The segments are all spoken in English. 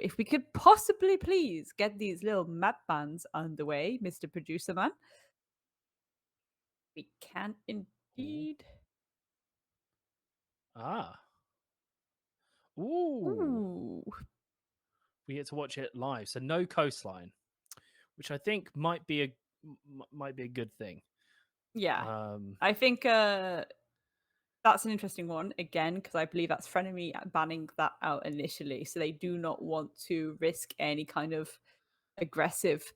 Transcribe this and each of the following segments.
if we could possibly please get these little map bans underway, Mr. Producer Man. We can Ooh. indeed. Ah. Ooh. Ooh. We get to watch it live. So no coastline, which I think might be a good thing. Yeah. Um, I think that's an interesting one again, because I believe that's FRENEMY banning that out initially. So they do not want to risk any kind of aggressive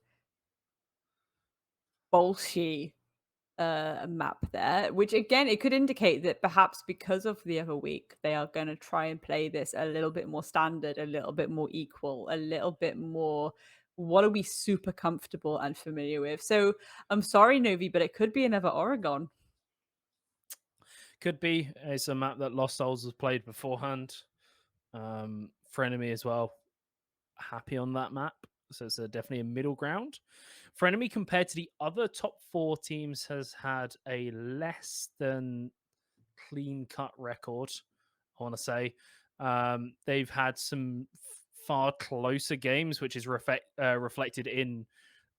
bolshy map there, which again, it could indicate that perhaps because of the other week, they are going to try and play this a little bit more standard, a little bit more equal, a little bit more what are we super comfortable and familiar with. So I'm sorry, Novi, but it could be another Oregon. could be. It's a map that Lost Souls has played beforehand. Frenemy as well. Happy on that map. So it's definitely a middle ground. Frenemy, compared to the other top 4 teams, has had a less than clean cut record. I want to say they've had some far closer games, which is reflected in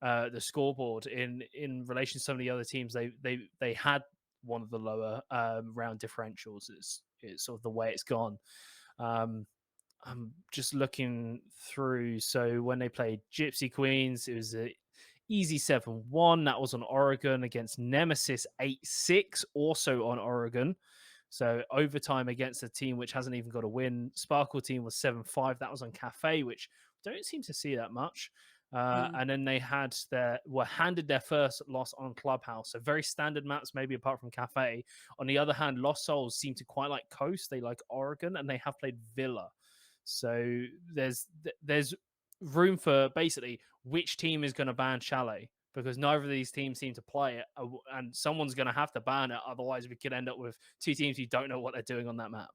the scoreboard. In relation to some of the other teams, they had one of the lower round differentials. It's sort of the way it's gone. I'm just looking through. So when they played Gypsy Queens, it was a easy 7-1. That was on Oregon against Nemesis 8-6, also on Oregon. So overtime against a team which hasn't even got a win. Sparkle team was 7-5. That was on Cafe, which don't seem to see that much. And then they were handed their first loss on Clubhouse. So very standard maps, maybe apart from Cafe. On the other hand, Lost Souls seem to quite like Coast. They like Oregon, and they have played Villa. So there's room for basically which team is going to ban Chalet, because neither of these teams seem to play it, and someone's going to have to ban it. Otherwise, we could end up with 2 teams who don't know what they're doing on that map.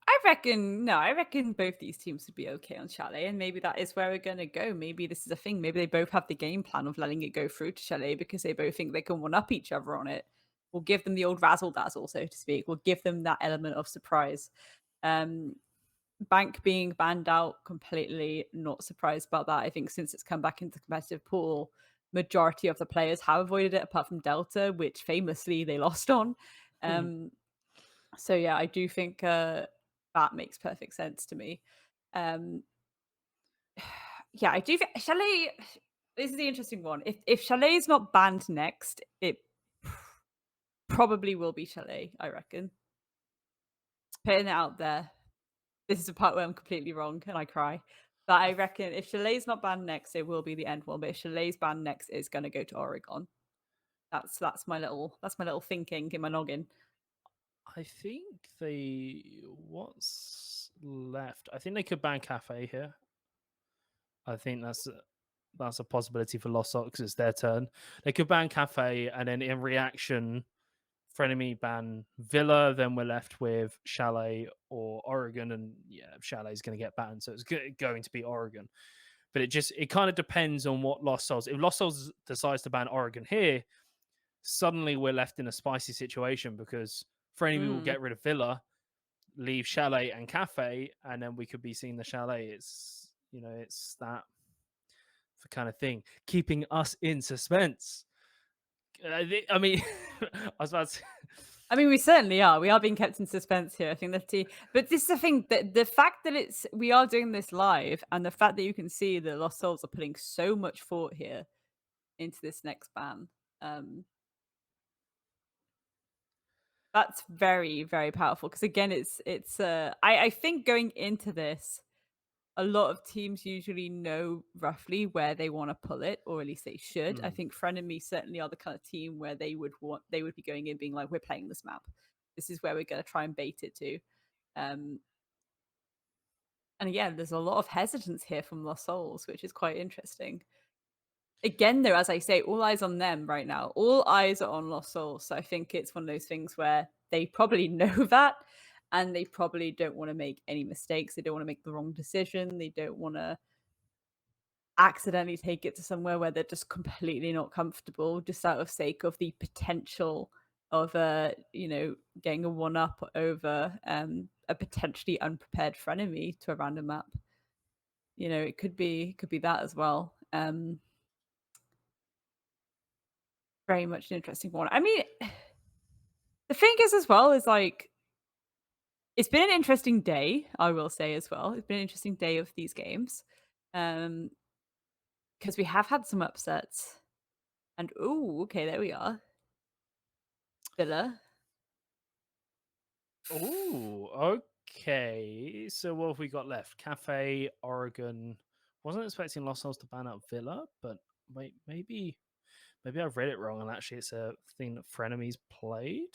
I reckon both these teams would be okay on Chalet, and maybe that is where we're going to go. Maybe this is a thing. Maybe they both have the game plan of letting it go through to Chalet because they both think they can one up each other on it. We'll give them the old razzle dazzle, so to speak. We'll give them that element of surprise. Bank being banned out, completely not surprised about that. I think since it's come back into the competitive pool, majority of the players have avoided it, apart from Delta, which famously they lost on. So yeah, I do think that makes perfect sense to me. Yeah, I do think Chalet. This is the interesting one. If Chalet is not banned next, it probably will be Chalet. I reckon. Putting it out there. This is the part where I'm completely wrong and I cry. But I reckon if Chalet's not banned next, it will be the end one. But if Chalet's banned next, it's going to go to Oregon. That's my little thinking in my noggin. I think what's left. I think they could ban Cafe here. I think that's a possibility for Lost Souls because it's their turn. They could ban Cafe, and then in reaction, Frenemy ban Villa. Then we're left with Chalet or Oregon, and yeah, Chalet is going to get banned, so it's going to be Oregon. But it kind of depends on what Lost Souls. If Lost Souls decides to ban Oregon here, suddenly we're left in a spicy situation because Frenemy will get rid of Villa, leave Chalet and Cafe, and then we could be seeing the Chalet. It's that kind of thing, keeping us in suspense. I mean, I was about to. I mean, we certainly are. We are being kept in suspense here. I think but this is the thing, that the fact that we are doing this live, and the fact that you can see that Lost Souls are putting so much thought here into this next ban. That's very, very powerful. Because again, I think going into this, a lot of teams usually know roughly where they want to pull it, or at least they should. I think Frenemy certainly are the kind of team where they would be going in being like, we're playing this map. This is where we're going to try and bait it to. And again, there's a lot of hesitance here from Lost Souls, which is quite interesting. Again, though, as I say, all eyes on them right now. All eyes are on Lost Souls. So I think it's one of those things where they probably know that, and they probably don't want to make any mistakes. They don't want to make the wrong decision. They don't want to accidentally take it to somewhere where they're just completely not comfortable, just out of sake of the potential of getting a one up over a potentially unprepared frenemy to a random map. It could be that as well. Very much an interesting one. I mean, the thing is as well is like it's been an interesting day, I will say as well. It's been an interesting day of these games. Um, because we have had some upsets. And oh, okay, there we are. Villa. Ooh, okay. So what have we got left? Cafe, Oregon. Wasn't expecting Lost Souls to ban out Villa, but wait, maybe I've read it wrong, and actually it's a thing that Frenemy's played.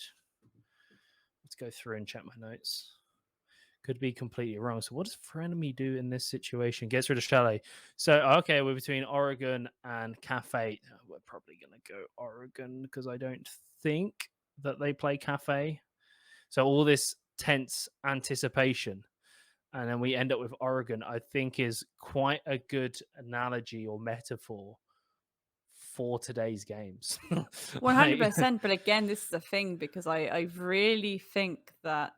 Let's go through and check my notes. Could be completely wrong. So what does Frenemy do in this situation? Gets rid of Chalet. So okay, we're between Oregon and Cafe. We're probably gonna go Oregon because I don't think that they play Cafe. So all this tense anticipation, and then we end up with Oregon, I think is quite a good analogy or metaphor for today's games. Like, 100%. But again, this is a thing because I really think that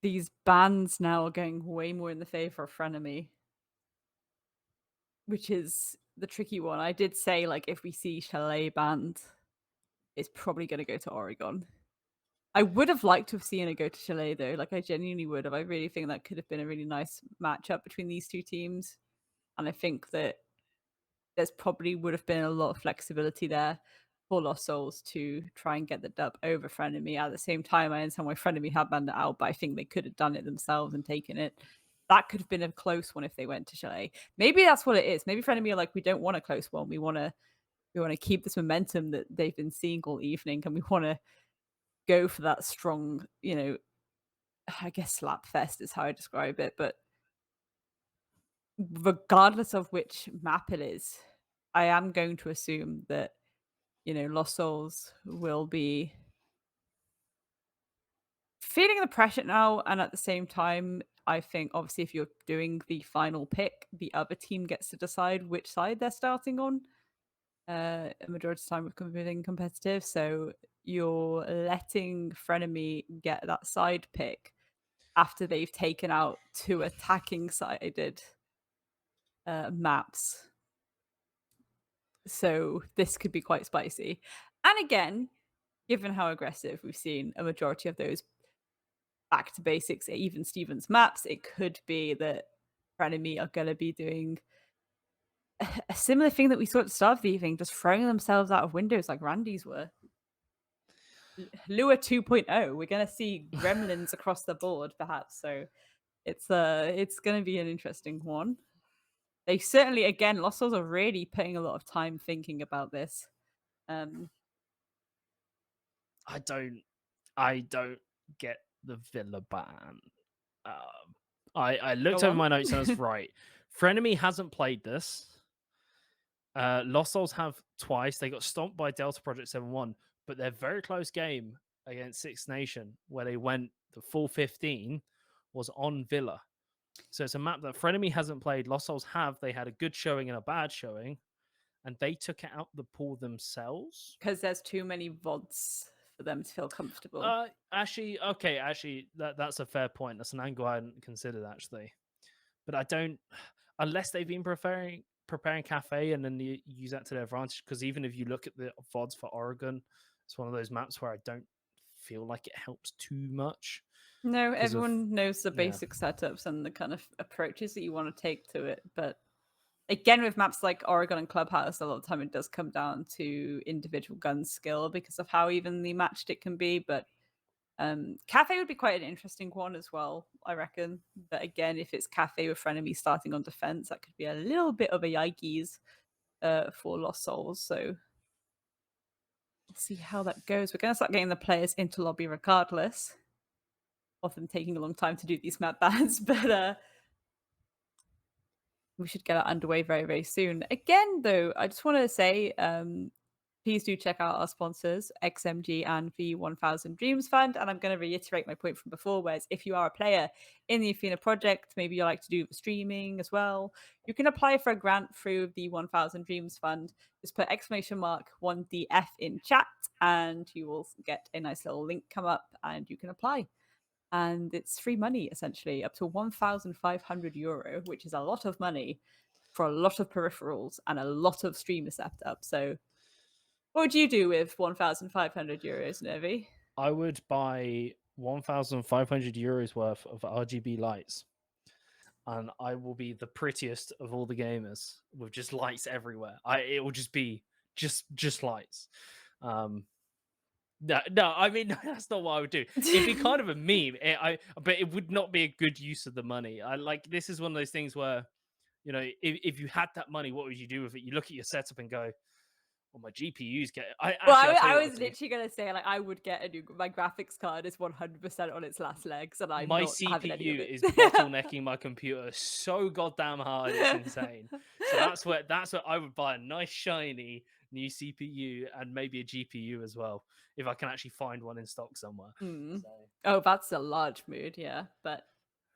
these bans now are going way more in the favor of frenemy, which is the tricky one. I did say like if we see Chalet banned, it's probably going to go to Oregon. I would have liked to have seen it go to Chalet though. Like I genuinely would have. I really think that could have been a really nice matchup between these two teams, and I think that there's probably would have been a lot of flexibility there for Lost Souls to try and get the dub over Frenemy. At the same time, I understand why Frenemy had banned it out, but I think they could have done it themselves and taken it. That could have been a close one if they went to Chalet. Maybe that's what it is. Maybe Frenemy are like, we don't want a close one. We want to keep this momentum that they've been seeing all evening, and we want to go for that strong, I guess slap fest is how I describe it. But regardless of which map it is, I am going to assume that Lost Souls will be feeling the pressure now, and at the same time, I think obviously if you're doing the final pick, the other team gets to decide which side they're starting on. A majority of the time with being competitive, so you're letting Frenemy get that side pick after they've taken out two attacking sided maps. So this could be quite spicy. And again, given how aggressive we've seen a majority of those back to basics, even Stevens maps, it could be that Frenemy are going to be doing a similar thing that we saw at the start of the evening, just throwing themselves out of windows like Randy's were. Lua 2.0, we're going to see gremlins across the board, perhaps. So it's going to be an interesting one. They certainly, again, Lost Souls are really putting a lot of time thinking about this. I don't get the Villa ban. I looked Go over on. my notes and I was right. Frenemy hasn't played this. Lost Souls have twice. They got stomped by Delta Project 7-1, but their very close game against Six Nation, where they went the full 15, was on Villa. So it's a map that Frenemy hasn't played. Lost Souls have. They had a good showing and a bad showing, and they took it out the pool themselves. Because there's too many VODs for them to feel comfortable. Actually, that's a fair point. That's an angle I hadn't considered, actually. But I don't, unless they've been preparing Cafe and then you use that to their advantage. Because even if you look at the VODs for Oregon, it's one of those maps where I don't feel like it helps too much. No, everyone knows the basic setups and the kind of approaches that you want to take to it. But again, with maps like Oregon and Clubhouse, a lot of the time it does come down to individual gun skill because of how evenly matched it can be. But Cafe would be quite an interesting one as well, I reckon. But again, if it's Cafe with Frenemy starting on defense, that could be a little bit of a yikes for Lost Souls. So we'll see how that goes. We're going to start getting the players into lobby regardless of them taking a long time to do these map bans. But we should get it underway very, very soon. Again, though, I just want to say please do check out our sponsors, XMG and the 1000 Dreams Fund. And I'm going to reiterate my point from before, whereas if you are a player in the Athena project, maybe you like to do streaming as well, you can apply for a grant through the 1000 Dreams Fund. Just put !1DF in chat and you will get a nice little link come up and you can apply. And it's free money, essentially, up to €1,500, which is a lot of money for a lot of peripherals and a lot of streamer setup. So what would you do with €1,500, Nervy? I would buy €1,500 worth of RGB lights, and I will be the prettiest of all the gamers with just lights everywhere. It will just be just lights. No, I mean that's not what I would do. It'd be kind of a meme. But it would not be a good use of the money. I like this is one of those things where, you know, if you had that money, what would you do with it? You look at your setup and go, well, my GPUs get. I was literally gonna say, like, I would get a new. My graphics card is 100% on its last legs, and I'm my not having any of CPU it. is bottlenecking my computer so goddamn hard, it's insane. So that's what I would buy, a nice shiny new CPU and maybe a GPU as well, if I can actually find one in stock somewhere. Mm. So. Oh, that's a large mood, yeah. But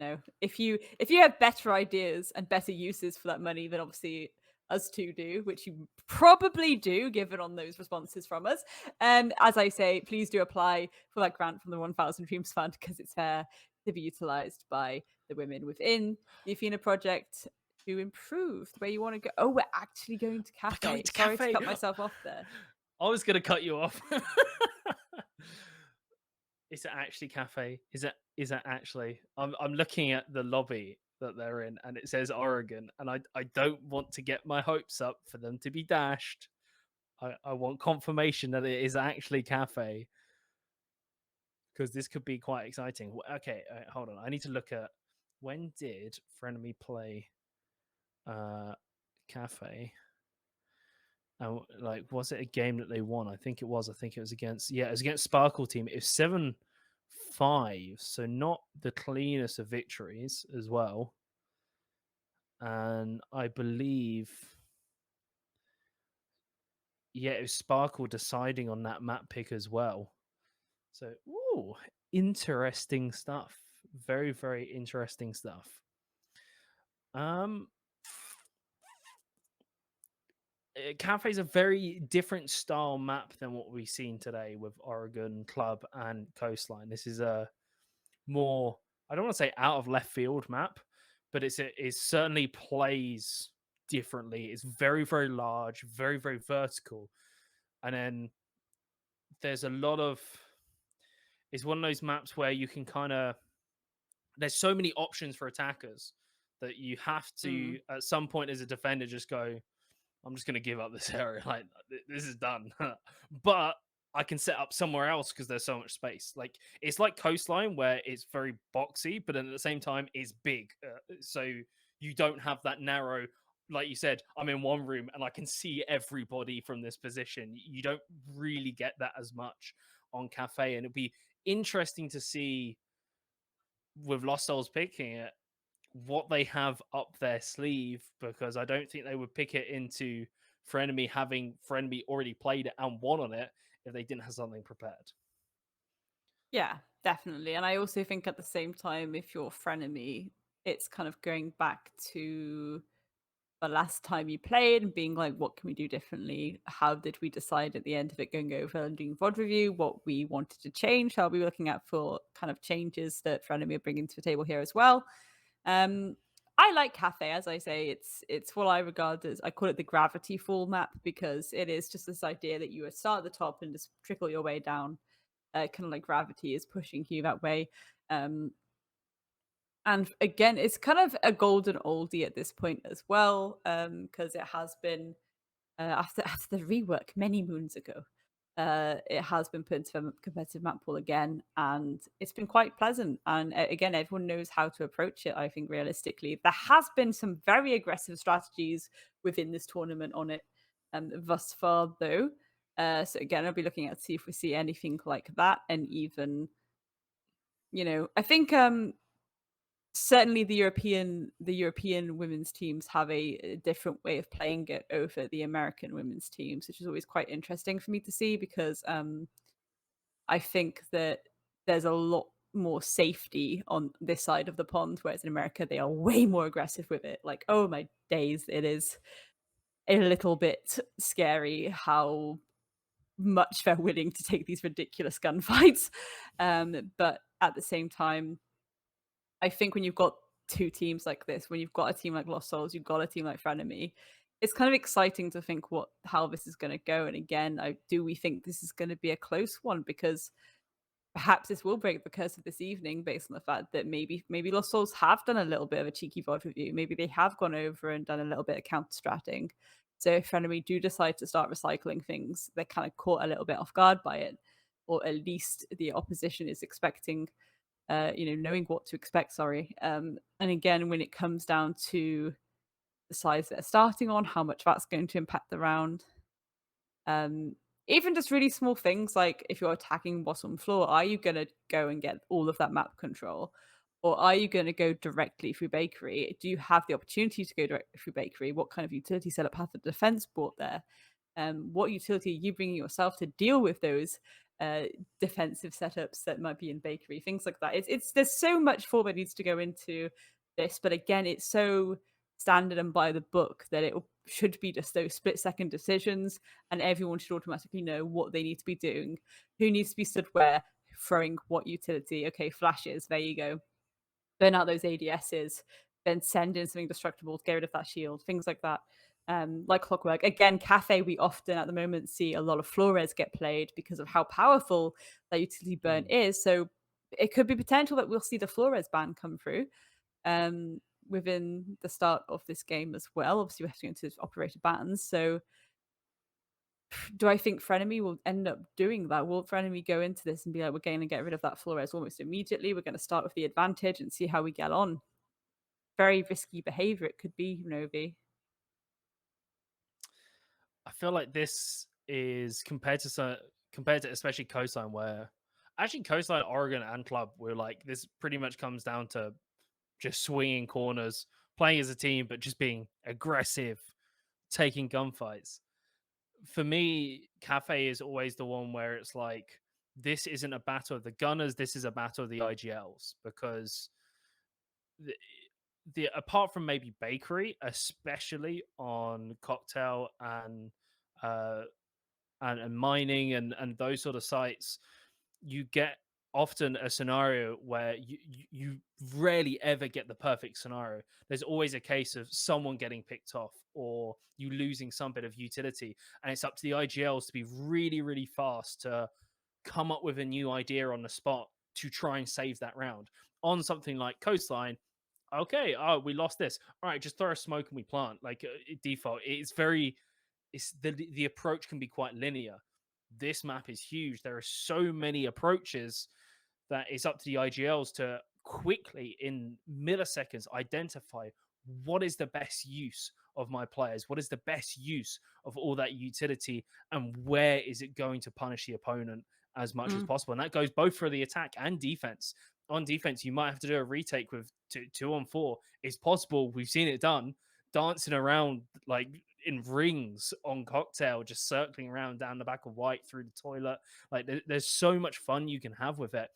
no, if you have better ideas and better uses for that money, then obviously us two do, which you probably do, given on those responses from us. And as I say, please do apply for that grant from the 1000 Dreams Fund because it's there to be utilized by the women within the Athena project to improve the way you want to go. Oh, we're actually going to cafe. Sorry to cut myself off there. I was going to cut you off. Is it actually cafe? Is it actually? I'm looking at the lobby that they're in, and it says Oregon, and I don't want to get my hopes up for them to be dashed. I want confirmation that it is actually cafe, because this could be quite exciting. Okay, hold on. I need to look at, when did FRENEMY play cafe? Like, was it a game that they won? I think it was. I think it was against Sparkle Team. It was 7-5, so not the cleanest of victories as well. And I believe, it was Sparkle deciding on that map pick as well. So, ooh, interesting stuff. Very, very interesting stuff. Cafe is a very different style map than what we've seen today with Oregon Club and Coastline. This is a more, I don't want to say out of left field map, but it certainly plays differently. It's very, very large, very, very vertical. And then there's a lot of, it's one of those maps where you can kind of, there's so many options for attackers that you have to, at some point as a defender, just go, I'm just going to give up this area. Like, this is done. But I can set up somewhere else because there's so much space. Like, it's like Coastline where it's very boxy, but then at the same time, it's big. So you don't have that narrow, like you said, I'm in one room and I can see everybody from this position. You don't really get that as much on Cafe. And it'd be interesting to see with Lost Souls picking it, what they have up their sleeve, because I don't think they would pick it into FRENEMY, having FRENEMY already played it and won on it, if they didn't have something prepared. Yeah, definitely. And I also think at the same time, if you're FRENEMY, it's kind of going back to the last time you played and being like, what can we do differently? How did we decide at the end of it going over and doing VOD review, what we wanted to change? How are we looking at for kind of changes that FRENEMY are bringing to the table here as well? I like Cafe, as I say. It's what I regard as, I call it the gravity fall map, because it is just this idea that you start at the top and just trickle your way down. Kind of like gravity is pushing you that way. And again, it's kind of a golden oldie at this point as well, because it has been after the rework many moons ago. It has been put into a competitive map pool again, and it's been quite pleasant. And again, everyone knows how to approach it. I think realistically, there has been some very aggressive strategies within this tournament on it thus far, though. So again, I'll be looking at see if we see anything like that, and even, I think certainly the European women's teams have a different way of playing it over the American women's teams, which is always quite interesting for me to see because I think that there's a lot more safety on this side of the pond, whereas in America they are way more aggressive with it. Like, oh my days, it is a little bit scary how much they're willing to take these ridiculous gunfights. But at the same time, I think when you've got two teams like this, when you've got a team like Lost Souls, you've got a team like FRENEMY, it's kind of exciting to think how this is going to go. And again, do we think this is going to be a close one? Because perhaps this will break the curse of this evening based on the fact that maybe Lost Souls have done a little bit of a cheeky VOD review. Maybe they have gone over and done a little bit of counter-stratting. So if FRENEMY do decide to start recycling things, they're kind of caught a little bit off guard by it. Or at least the opposition is expecting knowing what to expect, sorry. And again, when it comes down to the size they're starting on, how much that's going to impact the round, um, even just really small things like if you're attacking bottom floor, are you going to go and get all of that map control? Or are you going to go directly through bakery? Do you have the opportunity to go directly through bakery? What kind of utility setup has the defense brought there? What utility are you bringing yourself to deal with those defensive setups that might be in bakery? Things like that. It's there's so much thought that needs to go into this, but again, it's so standard and by the book that it should be just those split-second decisions, and everyone should automatically know what they need to be doing, who needs to be stood where, throwing what utility. Okay, flashes, there you go. Burn out those ADSs, then send in something destructible to get rid of that shield, things like that. Like clockwork. Again, Cafe, we often at the moment see a lot of Flores get played because of how powerful that utility burn is. So it could be potential that we'll see the Flores ban come through within the start of this game as well. Obviously, we have to go into operator bans. So do I think FRENEMY will end up doing that? Will FRENEMY go into this and be like, we're going to get rid of that Flores almost immediately? We're going to start with the advantage and see how we get on. Very risky behavior it could be, Novi. I feel like this is compared to especially Coastline, where actually Coastline, Oregon, and Club were like this pretty much comes down to just swinging corners, playing as a team, but just being aggressive, taking gunfights. For me, Cafe is always the one where it's like this isn't a battle of the gunners, this is a battle of the IGLs because the, the apart from maybe bakery, especially on cocktail uh and mining and those sort of sites, you get often a scenario where you rarely ever get the perfect scenario. There's always a case of someone getting picked off or you losing some bit of utility, and it's up to the IGLs to be really really fast to come up with a new idea on the spot to try and save that round. On something like Coastline, okay, oh, we lost this. All right, just throw a smoke and we plant. Like default, it's the approach can be quite linear. This map is huge. There are so many approaches that it's up to the IGLs to quickly, in milliseconds, identify what is the best use of my players, what is the best use of all that utility, and where is it going to punish the opponent as much as possible. And that goes both for the attack and defense. On defense, you might have to do a retake with two on four. It's possible. We've seen it done. Dancing around like in rings on cocktail, just circling around down the back of white through the toilet. Like there's so much fun you can have with it,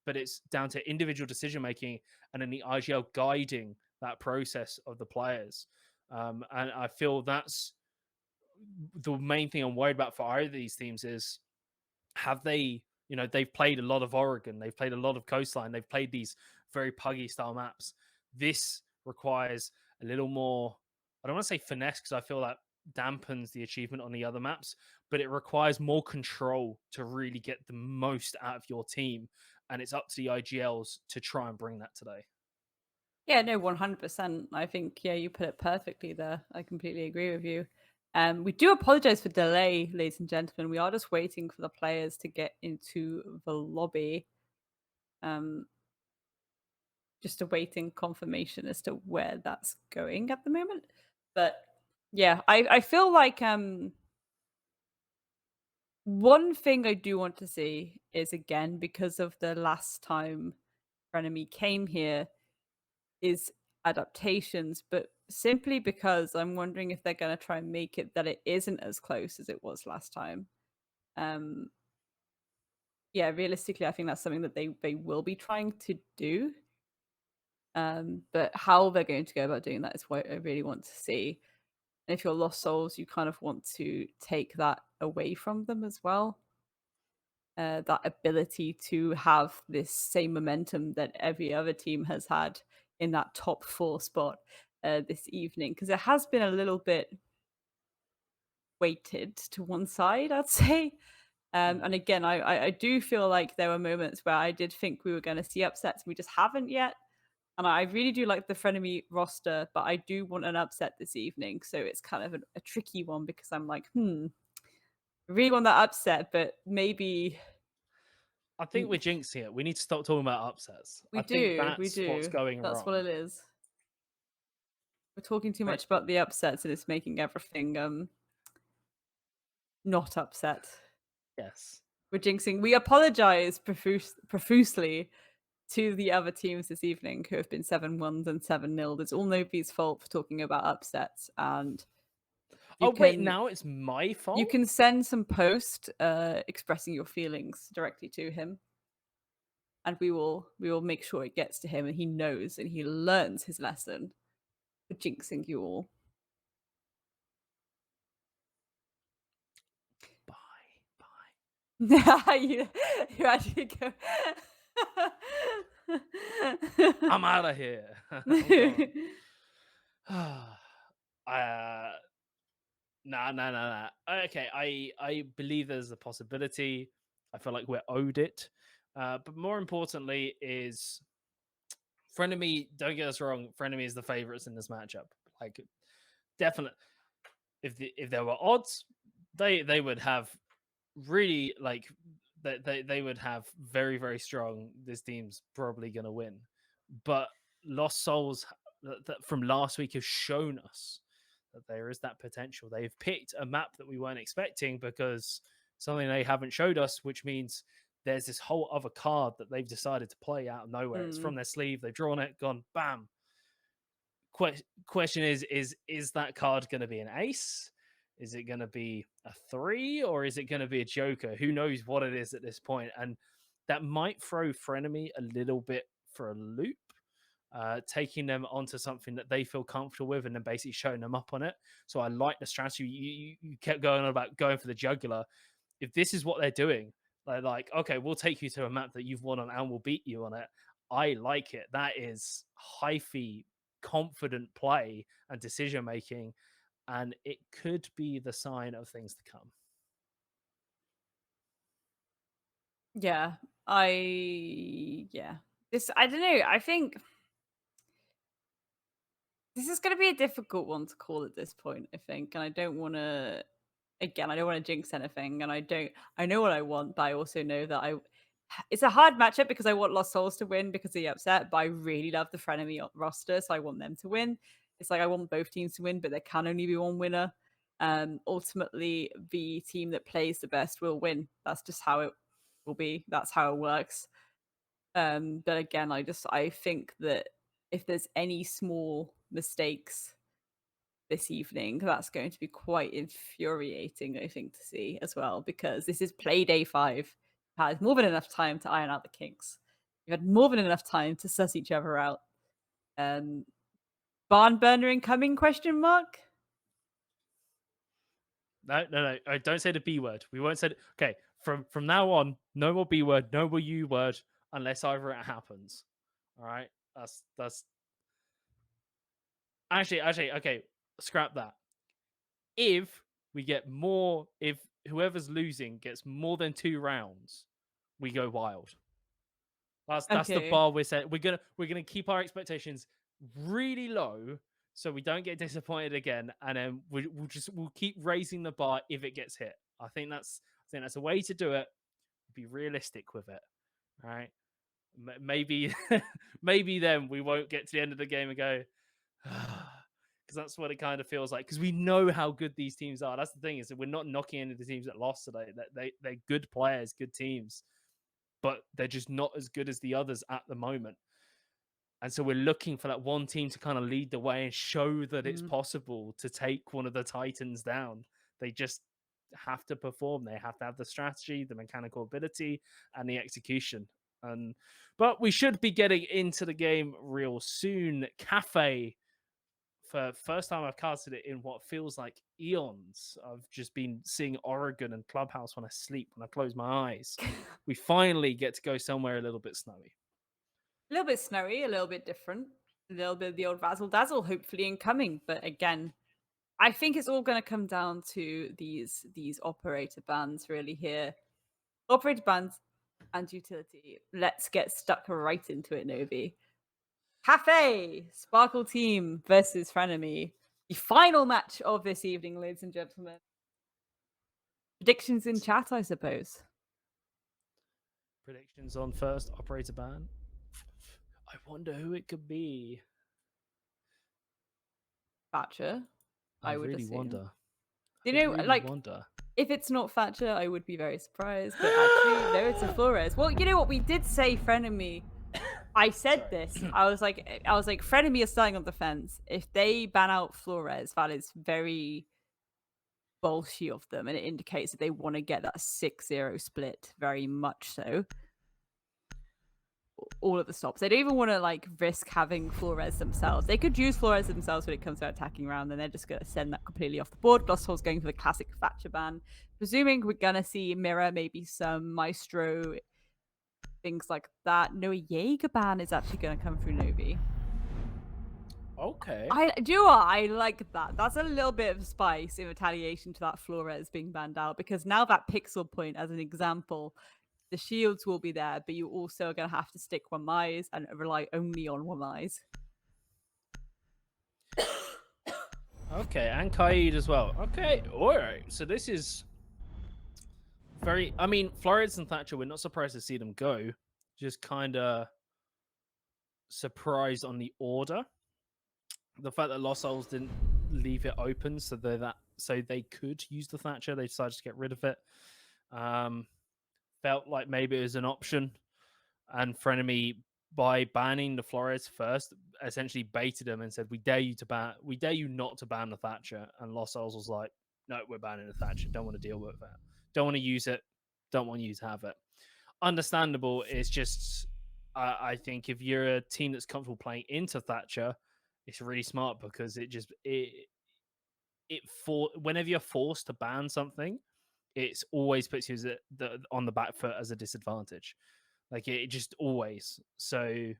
but it's down to individual decision making and then the IGL guiding that process of the players. And I feel that's the main thing I'm worried about for either of these teams is have they, they've played a lot of Oregon, they've played a lot of Coastline, they've played these very puggy style maps. This requires a little more, I don't want to say finesse because I feel that dampens the achievement on the other maps, but it requires more control to really get the most out of your team. And it's up to the IGLs to try and bring that today. Yeah, no, 100%. I think, yeah, you put it perfectly there. I completely agree with you. We do apologize for delay, ladies and gentlemen. We are just waiting for the players to get into the lobby. Just awaiting confirmation as to where that's going at the moment. But yeah, I feel like one thing I do want to see is, again, because of the last time FRENEMY came here, is adaptations, but simply because I'm wondering if they're going to try and make it that it isn't as close as it was last time. Um, yeah, realistically, I think that's something that they will be trying to do. But how they're going to go about doing that is what I really want to see. And if you're Lost Souls, you kind of want to take that away from them as well. That ability to have this same momentum that every other team has had in that top 4 spot this evening, because it has been a little bit weighted to one side, I'd say. And again, I do feel like there were moments where I did think we were going to see upsets, and we just haven't yet. And I really do like the Frenemy roster, but I do want an upset this evening. So it's kind of a tricky one because I'm like, I really want that upset, but maybe I think we're jinxing it. We need to stop talking about upsets. we I think do. We that's what's do. going That's what wrong. it is. We're talking too Right? much about the upsets, and it's making everything not upset. Yes. We're jinxing. We apologize profusely to the other teams this evening who have been 7-1 and 7-0. It's all nobody's fault for talking about upsets, and you Oh wait, can now it's my fault? you can send some post expressing your feelings directly to him, and we will make sure it gets to him, and he knows and he learns his lesson for jinxing you all. Bye. You actually go. I'm out of here. I'm gone. Nah. Okay, I believe there's a possibility. I feel like we're owed it. But more importantly is Frenemy, don't get us wrong, Frenemy is the favorites in this matchup. Like definitely if there were odds, they would have really like they would have very, very strong. This team's probably gonna win. But Lost Souls that from last week have shown us that there is that potential. They've picked a map that we weren't expecting because something they haven't showed us, which means there's this whole other card that they've decided to play out of nowhere. It's from their sleeve. They've drawn it, gone, bam. Question is that card going to be an ace? Is it going to be a 3 or is it going to be a joker? Who knows what it is at this point? And that might throw Frenemy a little bit for a loop. Taking them onto something that they feel comfortable with and then basically showing them up on it. So I like the strategy. You kept going on about going for the jugular. If this is what they're doing, they're like, okay, we'll take you to a map that you've won on and we'll beat you on it. I like it. That is hyphy, confident play and decision making. And it could be the sign of things to come. Yeah. I don't know. I think this is going to be a difficult one to call at this point, I think. And I don't want to, again, I don't want to jinx anything. And I know what I want, but I also know that it's a hard matchup because I want Lost Souls to win because of the upset, but I really love the Frenemy roster, so I want them to win. It's like I want both teams to win, but there can only be one winner. Ultimately, the team that plays the best will win. That's just how it will be. That's how it works. But again, I think that if there's any small mistakes this evening, that's going to be quite infuriating, I think, to see as well, because this is Playday 5. You've had more than enough time to iron out the kinks. You've had more than enough time to suss each other out. Barn burner incoming, question mark? No. Don't say the B word. We won't say it. Okay, from now on, no more B word, no more U word, unless either it happens. All right, that's actually okay. Scrap that. If we get more, if whoever's losing gets more than 2 rounds, we go wild. That's the Okay. bar we're set. We're gonna keep our expectations really low so we don't get disappointed again, and then we'll keep raising the bar if it gets hit. I think that's a way to do it. Be realistic with it, right? Maybe maybe then we won't get to the end of the game and go because that's what it kind of feels like. Because we know how good these teams are. That's the thing, is that we're not knocking any of the teams that lost today. That they're good players, good teams, but they're just not as good as the others at the moment. And so we're looking for that one team to kind of lead the way and show that it's possible to take one of the Titans down. They just have to perform. They have to have the strategy, the mechanical ability, and the execution. But we should be getting into the game real soon. Cafe, for first time I've casted it in what feels like eons. I've just been seeing Oregon and Clubhouse when I sleep, when I close my eyes. We finally get to go somewhere a little bit snowy. A little bit snowy, a little bit different, a little bit of the old razzle dazzle, hopefully incoming. But again, I think it's all going to come down to these operator bans really here. Operator bans and utility. Let's get stuck right into it, Novi. Cafe Sparkle Team versus FRENEMY. The final match of this evening, ladies and gentlemen. Predictions in chat, I suppose. Predictions on first operator ban. I wonder who it could be. Thatcher. I would really assume. wonder. You know, really like, wonder. If it's not Thatcher, I would be very surprised. But actually, no, it's a Flores. Well, you know what? We did say FRENEMY. I said this. I was like, FRENEMY is starting on defense. If they ban out Flores, that is very bullshit of them, and it indicates that they want to get that 6-0 split very much so. All of the stops. They don't even want to like risk having Flores themselves. They could use Flores themselves when it comes to attacking round, and they're just going to send that completely off the board. Lost Souls going for the classic Thatcher ban. Presuming we're going to see Mirror, maybe some Maestro, things like that. No, Jaeger ban is actually going to come through Novi. Okay. I like that. That's a little bit of spice in retaliation to that Flores being banned out, because now that pixel point, as an example, the shields will be there, but you also are going to have to stick one eyes and rely only on one eyes. Okay, and Kaid as well. Okay, all right. So this is very... I mean, Flores and Thatcher, we're not surprised to see them go. Just kind of surprised on the order. The fact that Lost Souls didn't leave it open so they could use the Thatcher. They decided to get rid of it. Felt like maybe it was an option. And FRENEMY, by banning the Flores first, essentially baited them and said, we dare you not to ban the Thatcher. And Lost Souls was like, no, we're banning the Thatcher. Don't want to deal with that. Don't want to use it. Don't want you to have it. Understandable. It's just, I think if you're a team that's comfortable playing into Thatcher, it's really smart, because whenever you're forced to ban something, it's always puts you on the back foot as a disadvantage. Like, it just always. So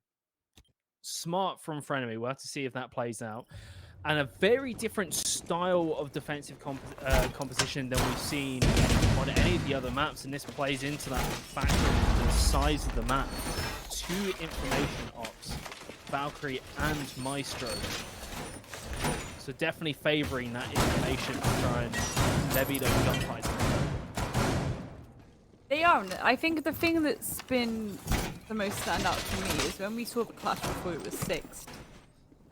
smart from FRENEMY. We'll have to see if that plays out. And a very different style of defensive composition than we've seen on any of the other maps. And this plays into that factor of the size of the map. 2 information ops, Valkyrie and Maestro. So definitely favoring that information to try and levy those gunfights. They are. I think the thing that's been the most standout to me is when we saw the clash before it was sixth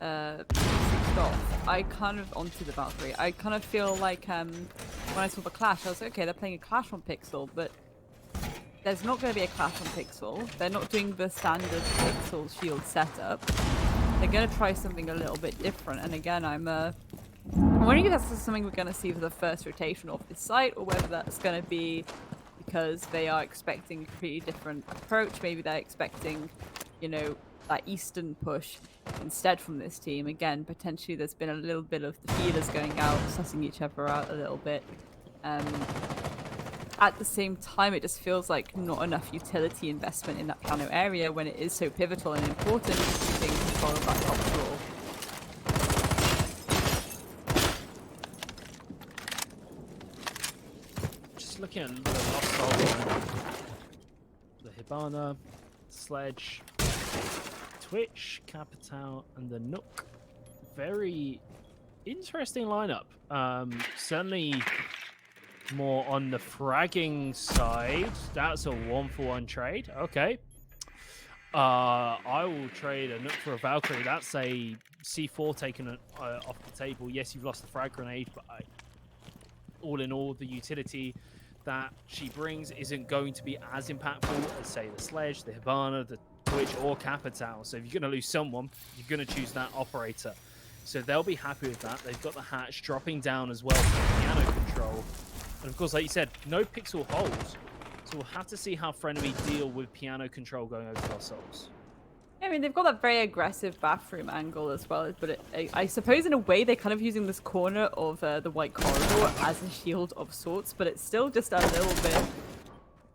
off. I kind of onto the Valkyrie. I kind of feel like when I saw the clash, I was like, okay, they're playing a clash on Pixel, but there's not going to be a clash on Pixel. They're not doing the standard Pixel shield setup. They're going to try something a little bit different. And again, I'm wondering if that's something we're going to see for the first rotation off this site, or whether that's going to be because they are expecting a completely different approach. Maybe they're expecting, you know, that Eastern push instead from this team. Again, potentially there's been a little bit of the feelers going out, sussing each other out a little bit. At the same time, it just feels like not enough utility investment in that piano area when it is so pivotal and important to keeping control of that top floor. Looking at the Lost Souls, the Hibana, Sledge, Twitch, Capital, and the Nook. Very interesting lineup. Certainly more on the fragging side. That's a 1-for-1 trade. Okay. I will trade a Nook for a Valkyrie. That's a C4 taken off the table. Yes, you've lost the frag grenade, but all in all, the utility that she brings isn't going to be as impactful as, say, the Sledge, the Hibana, the Twitch or Capital. So if you're going to lose someone, you're going to choose that operator. So they'll be happy with that. They've got the hatch dropping down as well for piano control. And of course, like you said, no pixel hold. So we'll have to see how FRENEMY deal with piano control going over Lost Souls. I mean, they've got that very aggressive bathroom angle as well, but I suppose in a way they're kind of using this corner of the white corridor as a shield of sorts, but it's still just a little bit...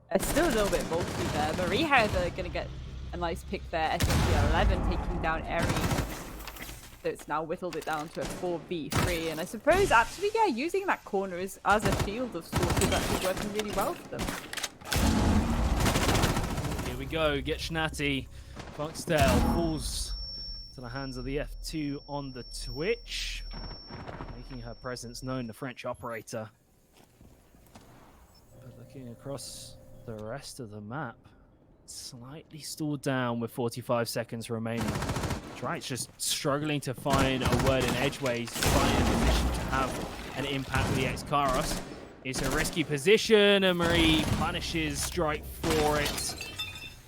It's still a little bit bulky there. Marie, however, are going to get a nice pick there. SMG 11 taking down Eri. So it's now whittled it down to a 4v3. And I suppose, actually, yeah, using that corner as a shield of sorts is actually working really well for them. Here we go. Get Schnatty. Foxtail falls to the hands of the F2 on the Twitch, making her presence known, the French operator. But looking across the rest of the map, slightly stalled down with 45 seconds remaining. Dryike's just struggling to find a word in edgeways, find a position to have an impact with the X-Karos. It's a risky position, and Marie punishes Dryike for it.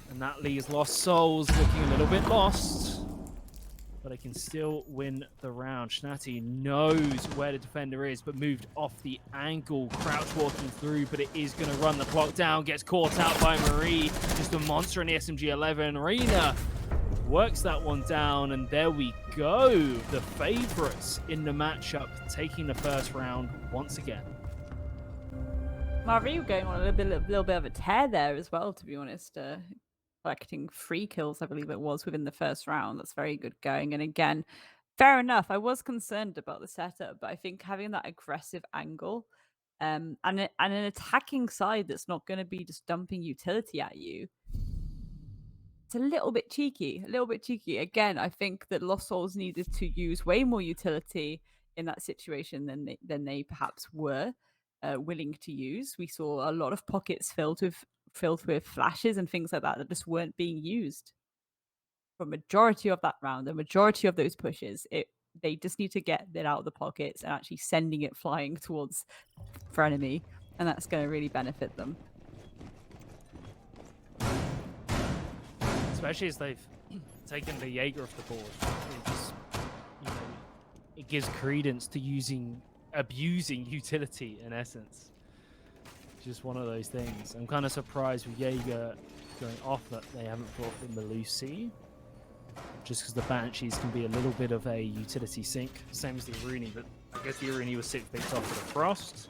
And that leaves Lost Souls looking a little bit lost. But they can still win the round. Schnatty knows where the defender is, but moved off the angle, crouch walking through, but it is going to run the clock down. Gets caught out by Marie. Just a monster in the SMG-11. Reyna works that one down, and there we go. The favorites in the matchup taking the first round once again. Marie going on a little bit of a tear there as well, to be honest. Collecting 3 kills, I believe it was, within the first round. That's very good going. And again, fair enough. I was concerned about the setup, but I think having that aggressive angle and an attacking side that's not going to be just dumping utility at you, it's a little bit cheeky. A little bit cheeky. Again, I think that Lost Souls needed to use way more utility in that situation than they perhaps were willing to use. We saw a lot of pockets filled with flashes and things like that just weren't being used for a majority of that round. The majority of those pushes, they just need to get it out of the pockets and actually sending it flying towards FRENEMY, and that's going to really benefit them. Especially as they've taken the Jaeger off the board. It just, it gives credence to abusing utility in essence. Just one of those things. I'm kind of surprised with Jaeger going off that they haven't brought in the Lucy. Just because the Banshees can be a little bit of a utility sink. Same as the Aruni, but I guess the Aruni was 6 picks off for the Frost.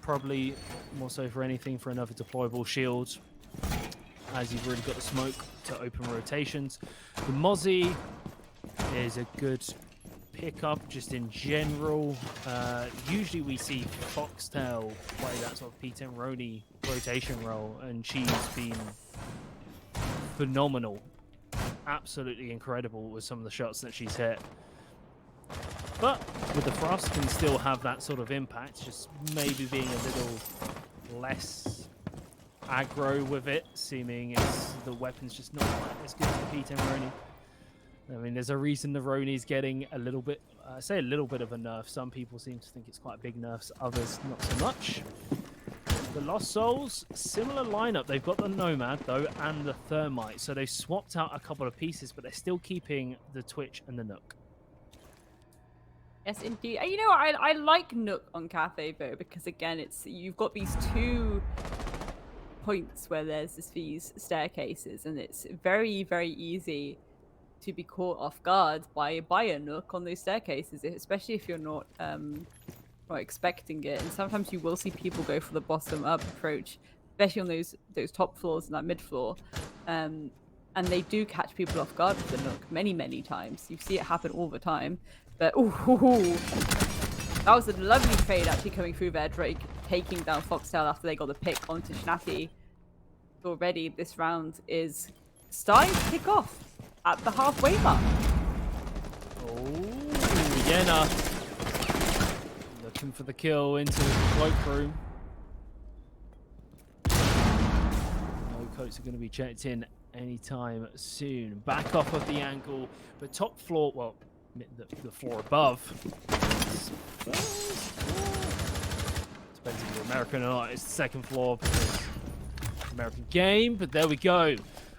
Probably more so for anything for another deployable shield, as you've really got the smoke to open rotations. The Mozzie is a good pickup just in general. Usually we see Foxtail play that sort of P10 Roni rotation role, and she's been phenomenal. Absolutely incredible with some of the shots that she's hit. But with the Frost can still have that sort of impact, just maybe being a little less aggro with it, seeming as the weapon's just not quite as good as the P10 Roni. I mean, there's a reason the Roni's getting a little bit, I say a little bit of a nerf. Some people seem to think it's quite a big nerf, others not so much. The Lost Souls, similar lineup. They've got the Nomad, though, and the Thermite. So they swapped out a couple of pieces, but they're still keeping the Twitch and the Nook. Yes, indeed. And you know, I like Nook on Cafe, though, because, again, you've got these 2 points where there's these staircases, and it's very, very easy to be caught off guard by a Nook on those staircases, especially if you're not expecting it. And sometimes you will see people go for the bottom up approach, especially on those top floors and that mid floor, and they do catch people off guard with the Nook many times. You see it happen all the time. But that was a lovely trade actually coming through there. Dryike taking down Foxtail after they got the pick onto Schnatty. Already this round is starting to kick off at the halfway mark. Oh, Yenna looking for the kill into the cloakroom. No coats are going to be checked in anytime soon. Back off of the angle, but top floor, well, the floor above. Depends if you're American or not. It's the second floor because American game, but there we go.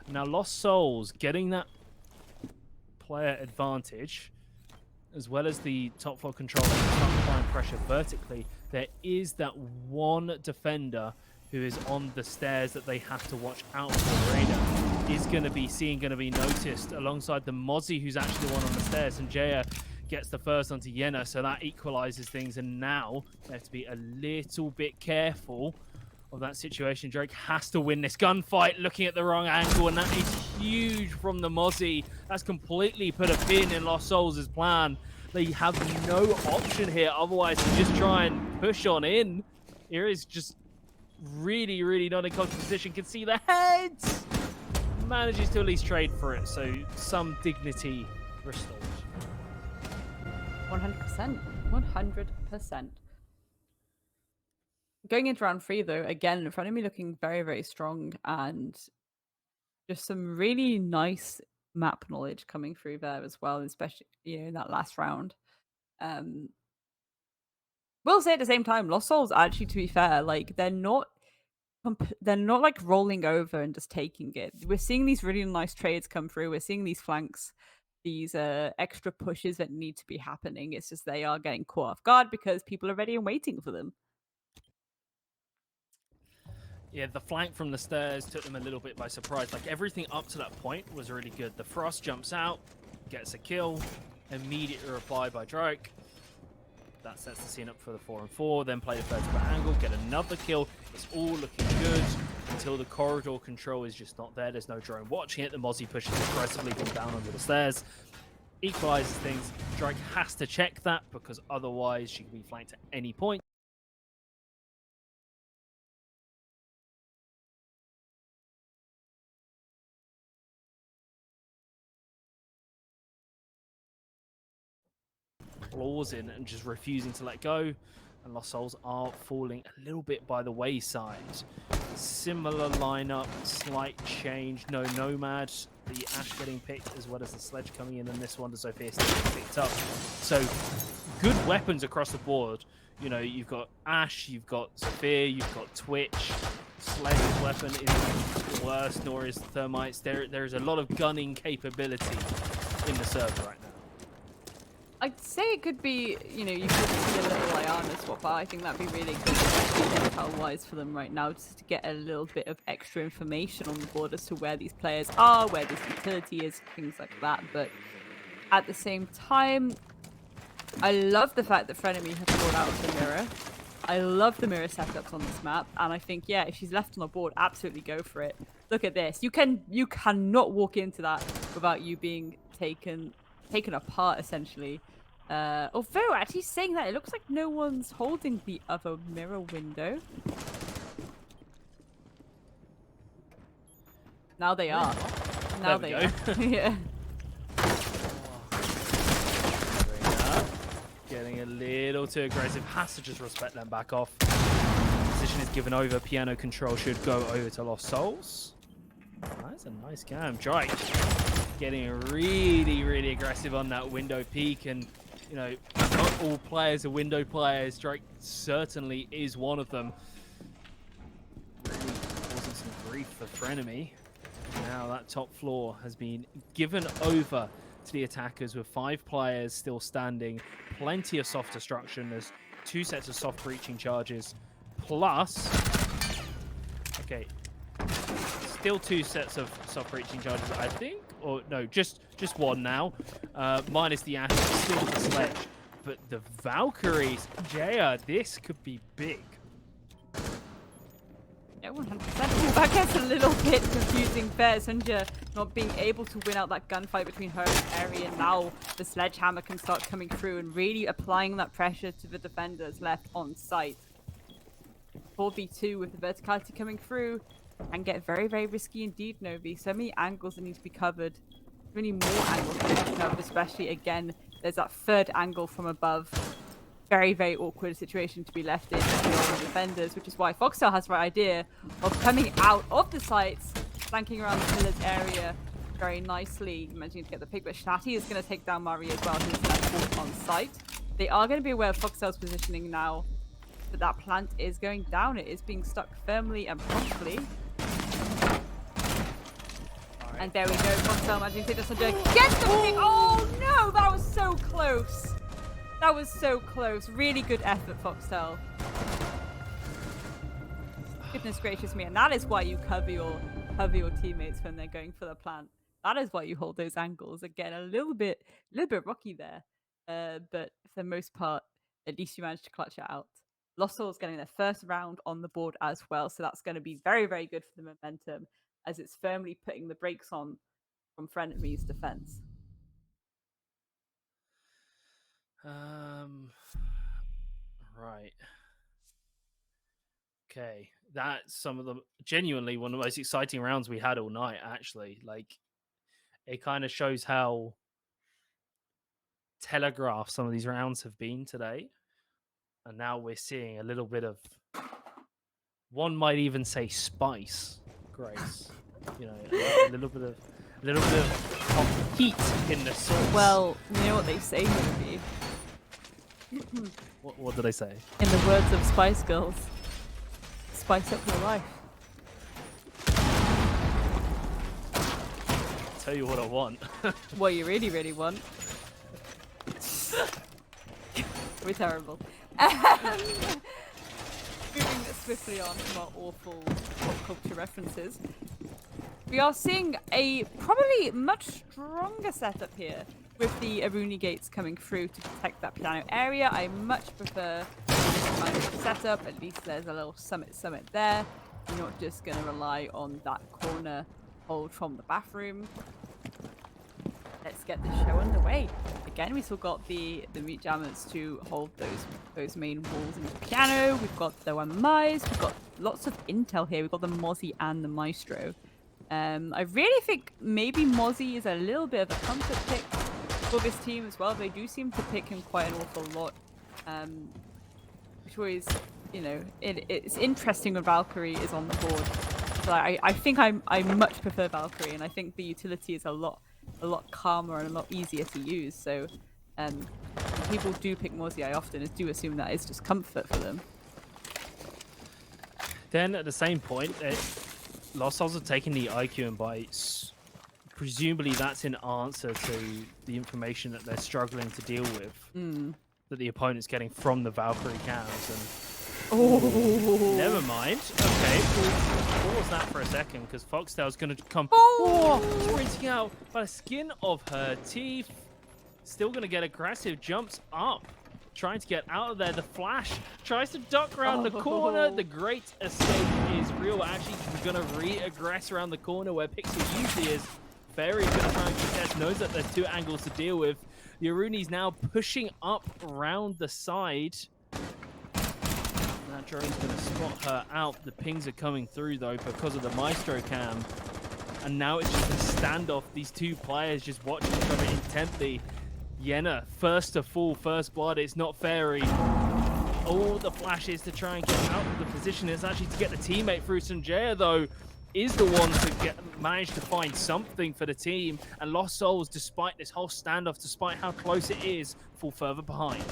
Now, Lost Souls getting that player advantage, as well as the top floor control and applying pressure vertically. There is that one defender who is on the stairs that they have to watch out for. Reina is going to be seen, going to be noticed alongside the Mozzie, who's actually the one on the stairs. And Jaya gets the first onto Yenna, so that equalizes things. And now they have to be a little bit careful of that situation. Dryike has to win this gunfight, looking at the wrong angle, and that is huge from the Mozzie. That's completely put a pin in Lost Souls' plan. They have no option here otherwise to just try and push on in. Here is just really, really not in confident position. Can see the heads. Manages to at least trade for it, so some dignity restored. 100%. 100%. Going into round 3, though, again, FRENEMY looking very, very strong, and just some really nice map knowledge coming through there as well, especially in that last round. Will say at the same time, Lost Souls actually, to be fair, like they're not like rolling over and just taking it. We're seeing these really nice trades come through. We're seeing these flanks, these extra pushes that need to be happening. It's just they are getting caught off guard because people are ready and waiting for them. Yeah, the flank from the stairs took them a little bit by surprise. Like, everything up to that point was really good. The Frost jumps out, gets a kill, immediate reply by Dryike. That sets the scene up for the 4-on-4, then play the vertical angle, get another kill. It's all looking good until the corridor control is just not there. There's no drone watching it. The Mozzie pushes aggressively from down under the stairs. Equalizes things. Dryike has to check that because otherwise she can be flanked at any point. Claws in and just refusing to let go, and Lost Souls are falling a little bit by the wayside. Similar lineup, slight change, no Nomad, the Ash getting picked as well as the Sledge coming in, and this one to Sophia still getting picked up. So good weapons across the board. You know, you've got Ash, you've got Sophia, you've got Twitch. Sledge's weapon isn't worse, nor is Thermites. There is a lot of gunning capability in the server right now. I'd say it could be, you could see a little Iana swap out. I think that'd be really good, intel-wise for them right now, just to get a little bit of extra information on the board as to where these players are, where this utility is, things like that. But at the same time, I love the fact that FRENEMY has brought out the mirror. I love the mirror setups on this map, and I think, yeah, if she's left on the board, absolutely go for it. Look at this. You cannot walk into that without you being taken apart, essentially. Although, actually saying that, it looks like no one's holding the other mirror window. Now they are. Now they are. Yeah. Getting a little too aggressive. Has to just respect them back off. Position is given over. Piano control should go over to Lost Souls. That's a nice game. Dryike getting really, really aggressive on that window peak, and not all players are window players. Dryike certainly is one of them. Really causing some grief for FRENEMY. Now that top floor has been given over to the attackers with 5 players still standing. Plenty of soft destruction. There's 2 sets of soft breaching charges, plus still 2 sets of soft breaching charges, I think, or no, just one now, minus the Ash, still the Sledge. But the Valkyries, Jaya, this could be big. Yeah, 100%. That gets a little bit confusing there. Sunja not being able to win out that gunfight between her and Eri, and now the Sledgehammer can start coming through and really applying that pressure to the defenders left on site. 4v2 with the verticality coming through and get very, very risky indeed, Novi. So many angles that need to be covered. So many more angles that need to be covered, especially, again, there's that third angle from above. Very, very awkward situation to be left in for the defenders, which is why Foxtail has the right idea of coming out of the sites, flanking around the pillars area very nicely, managing to get the pick. But Shnati is going to take down Mari as well, who's left on site. They are going to be aware of Foxtail's positioning now, but that plant is going down. It is being stuck firmly and promptly. And there we go. Foxtel managing to hit us under. Gets the pick. Oh no, that was so close. That was so close. Really good effort, Foxtel. Goodness gracious me. And that is why you cover your teammates when they're going for the plant. That is why you hold those angles. Again, a little bit rocky there. But for the most part, at least you managed to clutch it out. Lost Souls getting their first round on the board as well. So that's going to be very, very good for the momentum, as it's firmly putting the brakes on from FRENEMY's defense. Right. Okay. That's some of the genuinely one of the most exciting rounds we had all night, actually. Like, it kind of shows how telegraphed some of these rounds have been today. And now we're seeing a little bit of, one might even say, spice, Grace. You know, a little bit of heat in the sauce. Well, you know what they say, maybe. What did they say? In the words of Spice Girls, spice up your life. Tell you what I want. What you really, really want. We're terrible. Moving swiftly on from our awful pop culture references, we are seeing a probably much stronger setup here with the Aruni gates coming through to protect that piano area. I much prefer this kind of setup. At least there's a little summit there. You're not just going to rely on that corner hold from the bathroom. Let's get this show underway. Again, we still got the meat jammers to hold those main walls in the piano. We've got the Mice. We've got lots of intel here. We've got the Mozzie and the Maestro. I really think maybe Mozzie is a little bit of a comfort pick for this team as well. They do seem to pick him quite an awful lot, which always, you know, it's interesting when Valkyrie is on the board. So I think I much prefer Valkyrie, and I think the utility is a lot calmer and a lot easier to use. So people do pick Mozzie. I often do assume that is just comfort for them. Then at the same point, Lost Souls are taking the IQ and bites. Presumably that's in answer to the information that they're struggling to deal with, that the opponent's getting from the Valkyrie cams. And never mind. Okay, pause that for a second, because Foxtail's going to come sprinting out by the skin of her teeth. Still going to get aggressive, jumps up, trying to get out of there. The flash tries to duck around the corner. The great escape is real. Actually, she's going to re-aggress around the corner where Pixel usually is. Fairy's going to try and contest, knows that there's two angles to deal with. Yaruni's now pushing up around the side. That drone's going to spot her out. The pings are coming through, though, because of the Maestro cam. And now it's just a standoff. These two players just watching each other intently. Yenna, first to fall, first blood. It's not Fairy. All the flashes to try and get out of the position is actually to get the teammate through. Sanjaya, though, is the one to manage to find something for the team. And Lost Souls, despite this whole standoff, despite how close it is, fall further behind.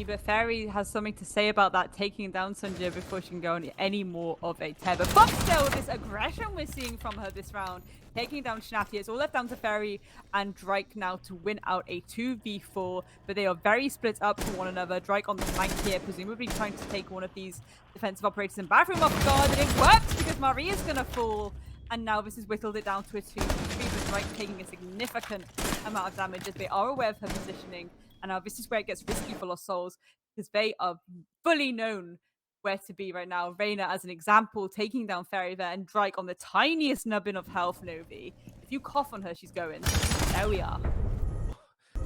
But Fairy has something to say about that, taking down Sanjay before she can go on any more of a tether. But still, this aggression we're seeing from her this round, taking down Shnati. It's all left down to Fairy and Dryike now to win out a 2v4, but they are very split up from one another. Dryike on the flank here, presumably trying to take one of these defensive operators in bathroom off guard, but it worked because Maria's gonna fall. And now this has whittled it down to a 2v3, with Dryike taking a significant amount of damage as they are aware of her positioning. And now this is where it gets risky for Lost Souls, because they are fully known where to be right now. Reyna, as an example, taking down Fairy there, and Dryike on the tiniest nubbin of health, Novi. If you cough on her, she's going. There we are.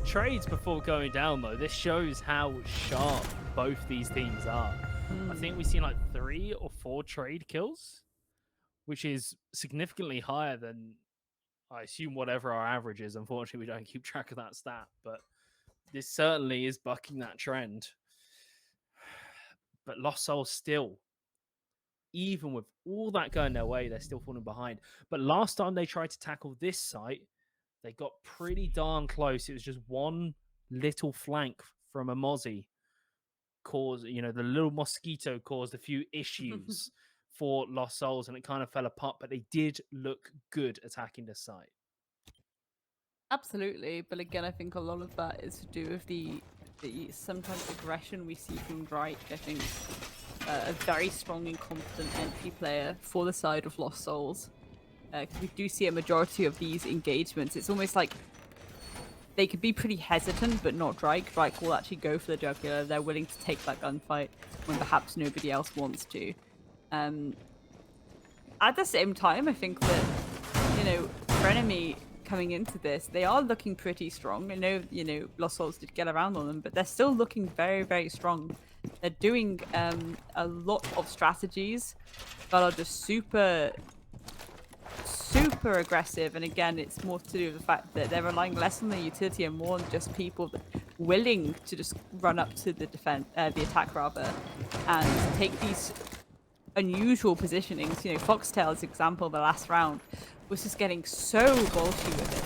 Trades before going down, though. This shows how sharp both these teams are. I think we've seen like 3 or 4 trade kills, which is significantly higher than, I assume, whatever our average is. Unfortunately, we don't keep track of that stat, but this certainly is bucking that trend. But Lost Souls still, even with all that going their way, they're still falling behind. But last time they tried to tackle this site, they got pretty darn close. It was just one little flank from a Mozzie caused, you know, the little mosquito caused a few issues for Lost Souls, and it kind of fell apart, but they did look good attacking the site. Absolutely, but again, I think a lot of that is to do with the sometimes aggression we see from Dryike. I think a very strong and confident entry player for the side of Lost Souls. We do see a majority of these engagements. It's almost like they could be pretty hesitant, but not Dryike. Dryike will actually go for the jugular. They're willing to take that gunfight when perhaps nobody else wants to. At the same time, I think that, you know, FRENEMY coming into this, they are looking pretty strong. I know, you know, Lost Souls did get around on them, but they're still looking very, very strong. They're doing a lot of strategies that are just super aggressive, and again, it's more to do with the fact that they're relying less on the utility and more on just people that willing to just run up to the the attack rather, and take these unusual positionings. You know, Foxtail's example the last round was just getting so bulky with it,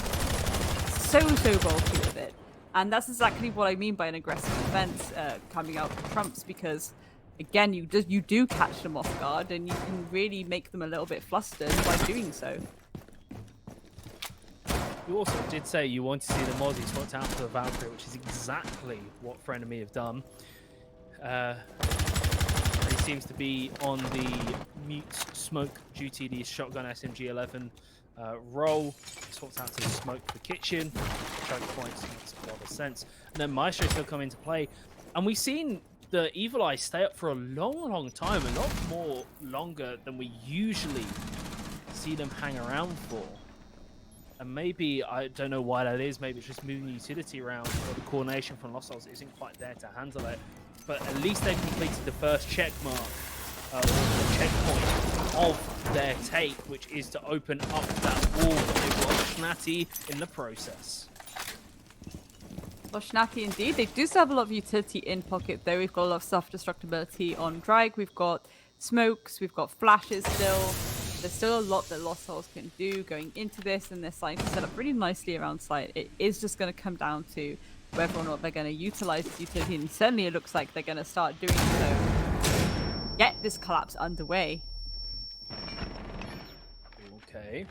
so bulky with it, and that's exactly what I mean by an aggressive defense coming out from Trumps, because again, you do catch them off guard, and you can really make them a little bit flustered by doing so. You also did say you want to see the Mozzie swapped out for the Valkyrie, which is exactly what FRENEMY have done. He seems to be on the mute smoke duty, the shotgun SMG-11 role. Swapped out to the smoke for kitchen. Choke points makes a lot of sense. And then Maestro still come into play. And we've seen the Evil Eye stay up for a long time, a lot more longer than we usually see them hang around for. And maybe, I don't know why that is, maybe it's just moving utility around, or the coordination from Lost Souls isn't quite there to handle it. But at least they've completed the first check mark, or the checkpoint of their take, which is to open up that wall, but they've got Schnatty in the process. Well, Schnatty indeed. They do still have a lot of utility in pocket, though. We've got a lot of self-destructibility on Dryike. We've got smokes, we've got flashes still. There's still a lot that Lost Souls can do going into this, and they're starting to set up really nicely around site. It is just going to come down to whether or not they're going to utilize this utility, and certainly it looks like they're going to start doing so. Get this collapse underway. Okay.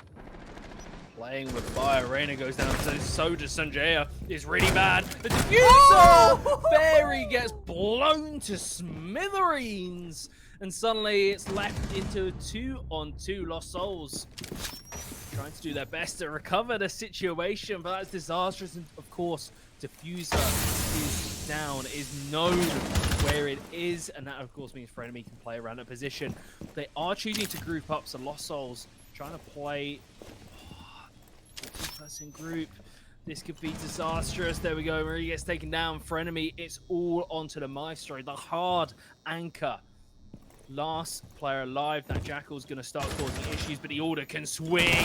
Playing with fire, Reina goes down, so does Sanjaya. It's really bad. The diffuser! Fairy gets blown to smithereens. And suddenly it's left into 2-on-2 Lost Souls. Trying to do their best to recover the situation, but that's disastrous. And of course, diffuser is down, is known where it is. And that, of course, means FRENEMY can play around a position. They are choosing to group up, so Lost Souls trying to play two-person group. This could be disastrous. There we go. Marie gets taken down. FRENEMY, it's all onto the Maestro, the hard anchor. Last player alive. That Jackal's going to start causing issues, but the order can swing.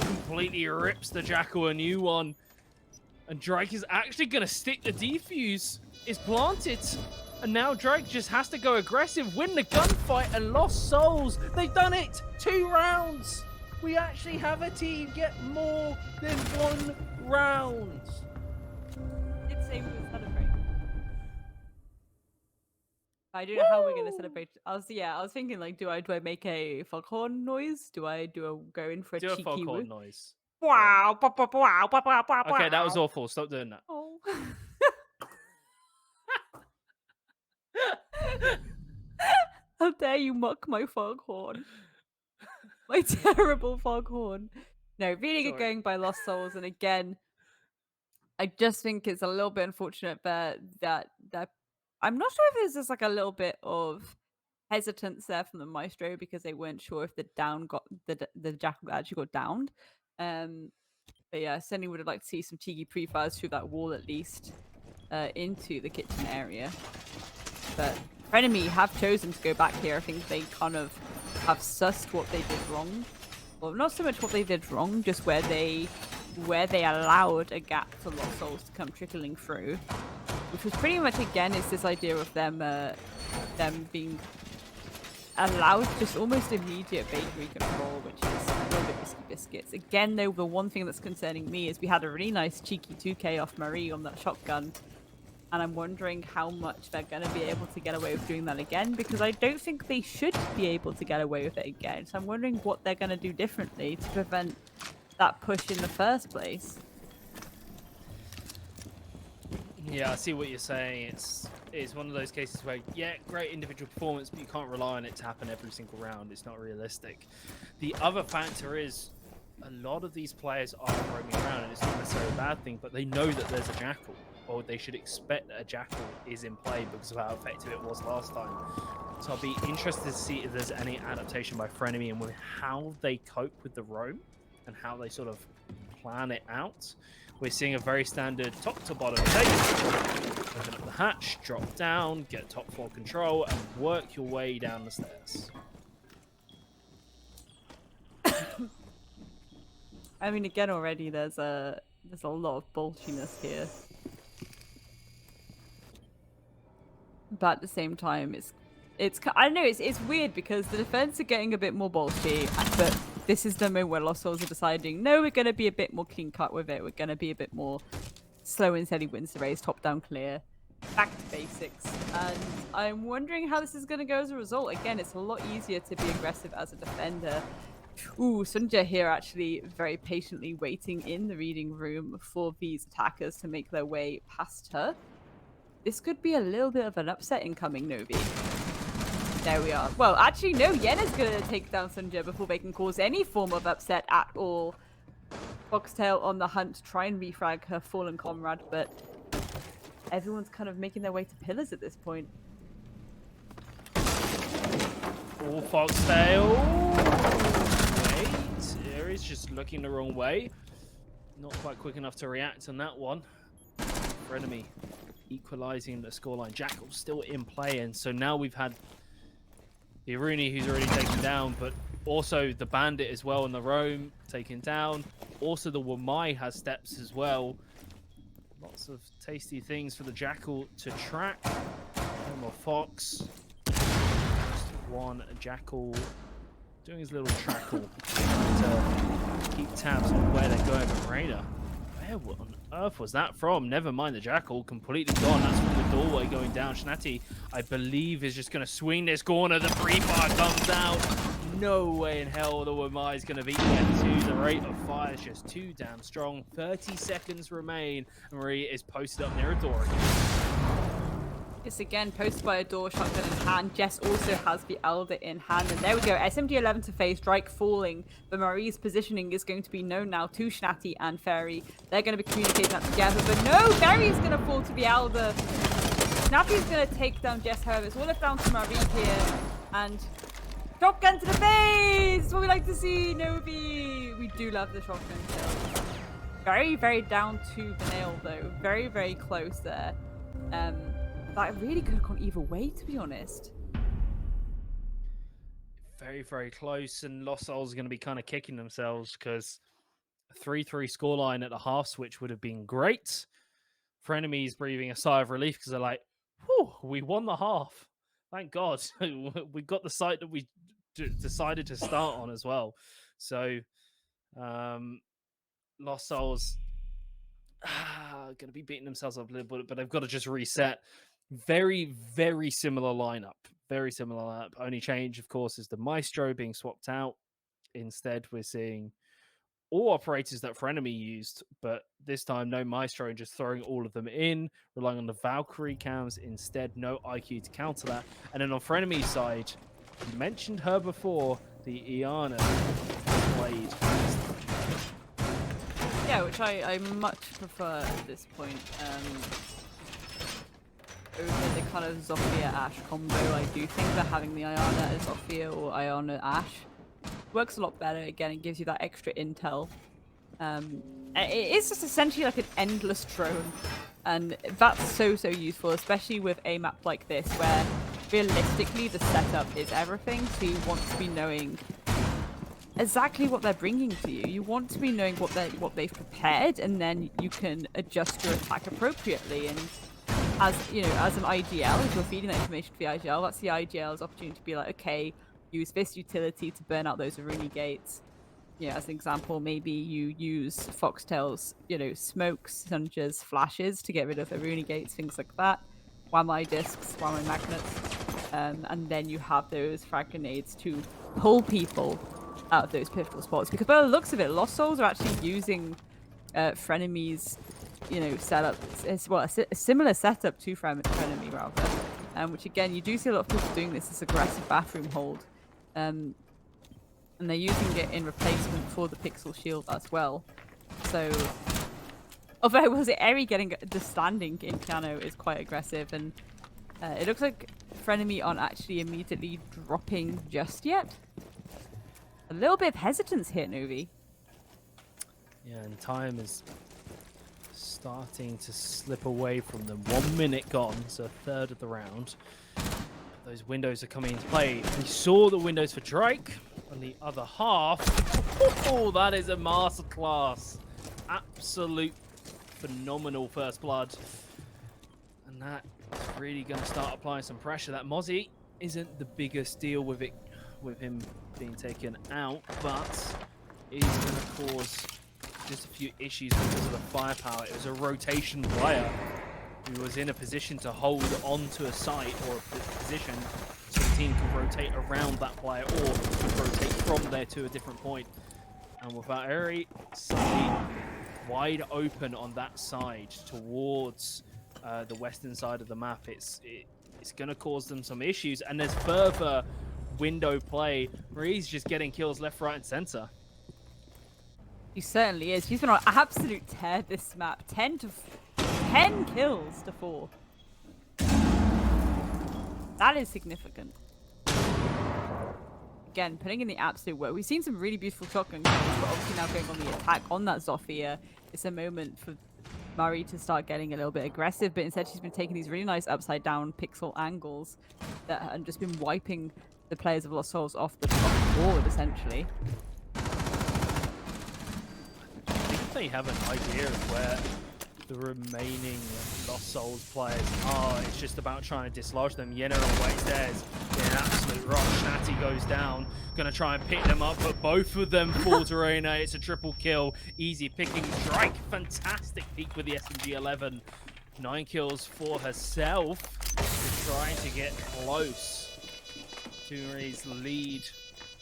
Completely rips the Jackal a new one. And Dryike is actually going to stick the defuse. It's planted. And now Dryike just has to go aggressive, win the gunfight, and Lost Souls. They've done it. 2 rounds. We actually have a team get more than 1 round. It's safe to celebrate. I don't know how we're gonna celebrate. I was thinking, like, do I make a foghorn noise? Do I go in for a cheeky foghorn noise? Wow! Okay, that was awful. Stop doing that. Oh. How dare you mock my foghorn? My terrible foghorn. No, really good going by Lost Souls, and again, I just think it's a little bit unfortunate that I'm not sure if there's just like a little bit of hesitance there from the Maestro because they weren't sure if the Jackal actually got downed. But yeah, I certainly would have liked to see some cheeky pre-fires through that wall at least into the kitchen area. But FRENEMY have chosen to go back here. I think they kind of have sussed what they did wrong. Well, not so much what they did wrong, just where they allowed a gap for Lost Souls to come trickling through, which was pretty much, again, it's this idea of them being allowed just almost immediate bakery control, which is a little bit risky biscuits. Again, though, the one thing that's concerning me is we had a really nice cheeky 2K off Marie on that shotgun. And I'm wondering how much they're going to be able to get away with doing that again, because I don't think they should be able to get away with it again. So I'm wondering what they're going to do differently to prevent that push in the first place. Yeah, I see what you're saying. It's one of those cases where, yeah, great individual performance, but you can't rely on it to happen every single round. It's not realistic. The other factor is a lot of these players are roaming around, and it's not necessarily a bad thing, but they know that there's a Jackal, or they should expect that a Jackal is in play because of how effective it was last time. So I'll be interested to see if there's any adaptation by FRENEMY and with how they cope with the roam and how they sort of plan it out. We're seeing a very standard top to bottom take. Open up the hatch, drop down, get top floor control, and work your way down the stairs. I mean, again, already there's a lot of bolshiness here, but at the same time, it's I don't know, it's weird because the defense are getting a bit more bolshy, but this is the moment where Lost Souls are deciding, no, we're going to be a bit more clean cut with it. We're going to be a bit more slow and steady wins the race, top down clear, back to basics. And I'm wondering how this is going to go as a result. Again, it's a lot easier to be aggressive as a defender. Ooh, Sunja here actually very patiently waiting in the reading room for these attackers to make their way past her. This could be a little bit of an upset incoming, Novi. There we are. Well, actually, no. Yena's going to take down Sunja before they can cause any form of upset at all. Foxtail on the hunt to try and refrag her fallen comrade, but everyone's kind of making their way to pillars at this point. Oh, Foxtail. Wait, Aries just looking the wrong way. Not quite quick enough to react on that one. FRENEMY equalizing the scoreline. Jackal still in play, and so now we've had the Aruni, who's already taken down, but also the Bandit as well in the roam taken down. Also the Wamai has steps as well. Lots of tasty things for the Jackal to track. No more Fox. Just one Jackal doing his little trackle, trying to keep tabs on where they're going. But Reyna, where on earth was that from? Never mind the Jackal, completely gone. That's from the doorway going down. Shnati, I believe, is just going to swing this corner. The free fire comes out. No way in hell the Wamai is going to beat F2. The rate of fire is just too damn strong. 30 seconds remain. Marie is posted up near a door again. Yes, again, posted by a door, shotgun in hand. Jess also has the Elder in hand. And there we go, SMG-11 to face, Dryike falling. But Marie's positioning is going to be known now to Shnati and Fairy. They're going to be communicating that together. But no, Fairy is going to fall to the Elder. Shnati's going to take down Jess, however. It's all left down to Marie here. And shotgun to the face! That's what we like to see, Novi. We do love the shotgun kill. Very, very down to the nail, though. Very, very close there. That really could have gone either way, to be honest. Very, very close, and Lost Souls are going to be kind of kicking themselves because a 3-3 scoreline at the half switch would have been great. FRENEMY is breathing a sigh of relief because they're like, whew, we won the half. Thank God. We got the site that we decided to start on as well. So, Lost Souls going to be beating themselves up a little bit, but they've got to just reset. Very, very similar lineup. Very similar lineup. Only change, of course, is the Maestro being swapped out. Instead, we're seeing all operators that FRENEMY used, but this time no Maestro and just throwing all of them in, relying on the Valkyrie cams instead. No IQ to counter that. And then on FRENEMY's side, you mentioned her before, the Iana played. Yeah, which I much prefer at this point. Over the kind of Zofia-Ashe combo, I do think that having the Iana as Zofia or Iana-Ashe works a lot better. Again, it gives you that extra intel. It is just essentially like an endless drone, and that's so useful, especially with a map like this, where realistically the setup is everything. So you want to be knowing exactly what they're bringing to you. You want to be knowing what they've prepared, and then you can adjust your attack appropriately. And as you know, as an IGL, if you're feeding that information to the IGL, that's the IGL's opportunity to be like, okay, use this utility to burn out those Aruni gates. Yeah, as an example, maybe you use Foxtail's, smokes, sungers, flashes to get rid of the Rooney gates, things like that. Whammy discs, whammy magnets. And then you have those frag grenades to pull people out of those pivotal spots. Because by the looks of it, Lost Souls are actually using Frenemy's, setup. It's a similar setup to Frenemy, rather. Which again, you do see a lot of people doing this aggressive bathroom hold. And they're using it in replacement for the pixel shield as well. So, although was it Eri getting the standing in piano is quite aggressive, and it looks like Frenemy aren't actually immediately dropping just yet. A little bit of hesitance here, Novi. Yeah, and time is starting to slip away from them. 1 minute gone, so a third of the round. Those windows are coming into play. We saw the windows for Dryike on the other half. Oh, that is a masterclass. Absolute phenomenal first blood. And that is really going to start applying some pressure. That Mozzie isn't the biggest deal with it, with him being taken out, but is going to cause just a few issues because of the firepower. It was a rotation player who was in a position to hold on to a site or a position so the team can rotate around that player or can rotate from there to a different point. And without Eri suddenly wide open on that side towards the western side of the map, it's going to cause them some issues. And there's further window play where he's just getting kills left, right, and center. He certainly is. He's been on absolute tear this map. 10 kills to 4. That is significant. Again, putting in the absolute work. We've seen some really beautiful shotgun kills, but obviously now going on the attack on that Zofia. It's a moment for Murray to start getting a little bit aggressive, but instead she's been taking these really nice upside down pixel angles that and just been wiping the players of Lost Souls off the board, essentially. I think they have an idea of where the remaining Lost Souls players are. It's just about trying to dislodge them. Yenna on white stairs in an absolute rock. Shnatty goes down. Gonna try and pick them up, but both of them fall to Reina. It's a triple kill. Easy picking. Dryike, fantastic peek with the SMG-11. 9 kills for herself. Just trying to get close to Marie's lead.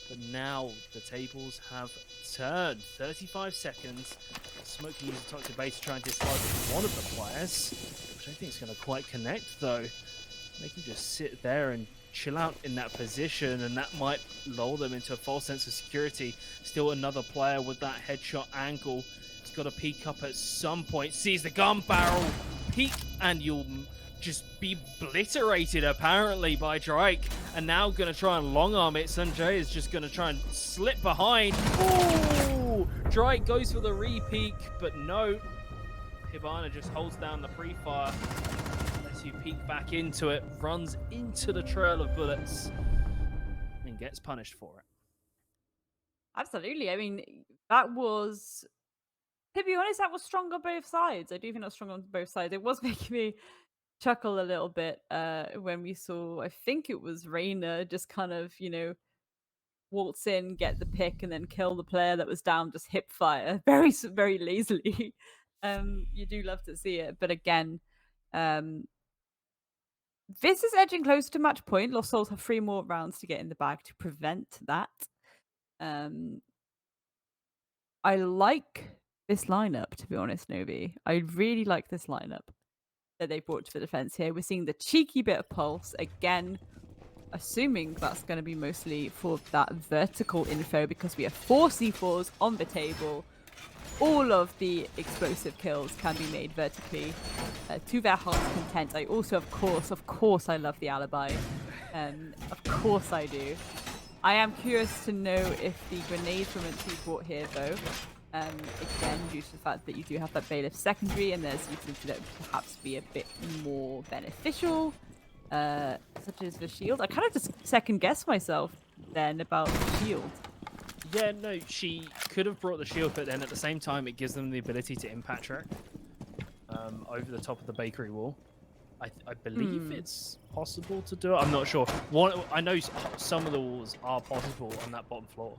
But now the tables have turned. 35 seconds. Smoke uses toxic bait to try and dislodge one of the players, which I think is going to quite connect though. They can just sit there and chill out in that position, and that might lull them into a false sense of security. Still another player with that headshot angle. He's got to peek up at some point. Sees the gun barrel. Peek, and you'll just be obliterated apparently by Dryike. And now going to try and long arm it. Sanjay is just going to try and slip behind. Ooh! Dryike goes for the re-peek, but no. Hibana just holds down the pre-fire. Lets you peek back into it. Runs into the trail of bullets. And gets punished for it. Absolutely. I mean, that was... To be honest, that was strong on both sides. I do think that was strong on both sides. It was making me chuckle a little bit when we saw, I think it was Reina just kind of, waltz in, get the pick, and then kill the player that was down, just hip fire very, very lazily. You do love to see it. But again, this is edging close to match point. Lost Souls have 3 more rounds to get in the bag to prevent that. I like this lineup, to be honest, Novi. I really like this lineup that they brought to the defense here. We're seeing the cheeky bit of pulse again, assuming that's going to be mostly for that vertical info, because we have 4 C4s on the table. All of the explosive kills can be made vertically to their heart's content. I also, of course, I love the alibi. Of course I do. I am curious to know if the grenades were meant to be brought here, though. Again, due to the fact that you do have that bailiff secondary, and there's utility that would perhaps be a bit more beneficial, such as the shield. I kind of just second-guessed myself then about the shield. Yeah, no, she could have brought the shield, but then at the same time, it gives them the ability to impact track over the top of the bakery wall. I believe it's possible to do it. I'm not sure. I know some of the walls are possible on that bottom floor.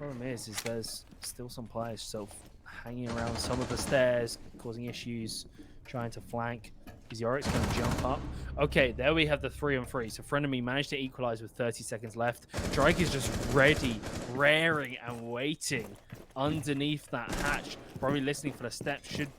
Problem is there's still some players sort of hanging around some of the stairs, causing issues, trying to flank. Is Yorick's going to jump up? Okay, there we have the 3-on-3. So FRENEMY managed to equalize with 30 seconds left. Dryike is just ready, raring and waiting underneath that hatch. Probably listening for the steps. Should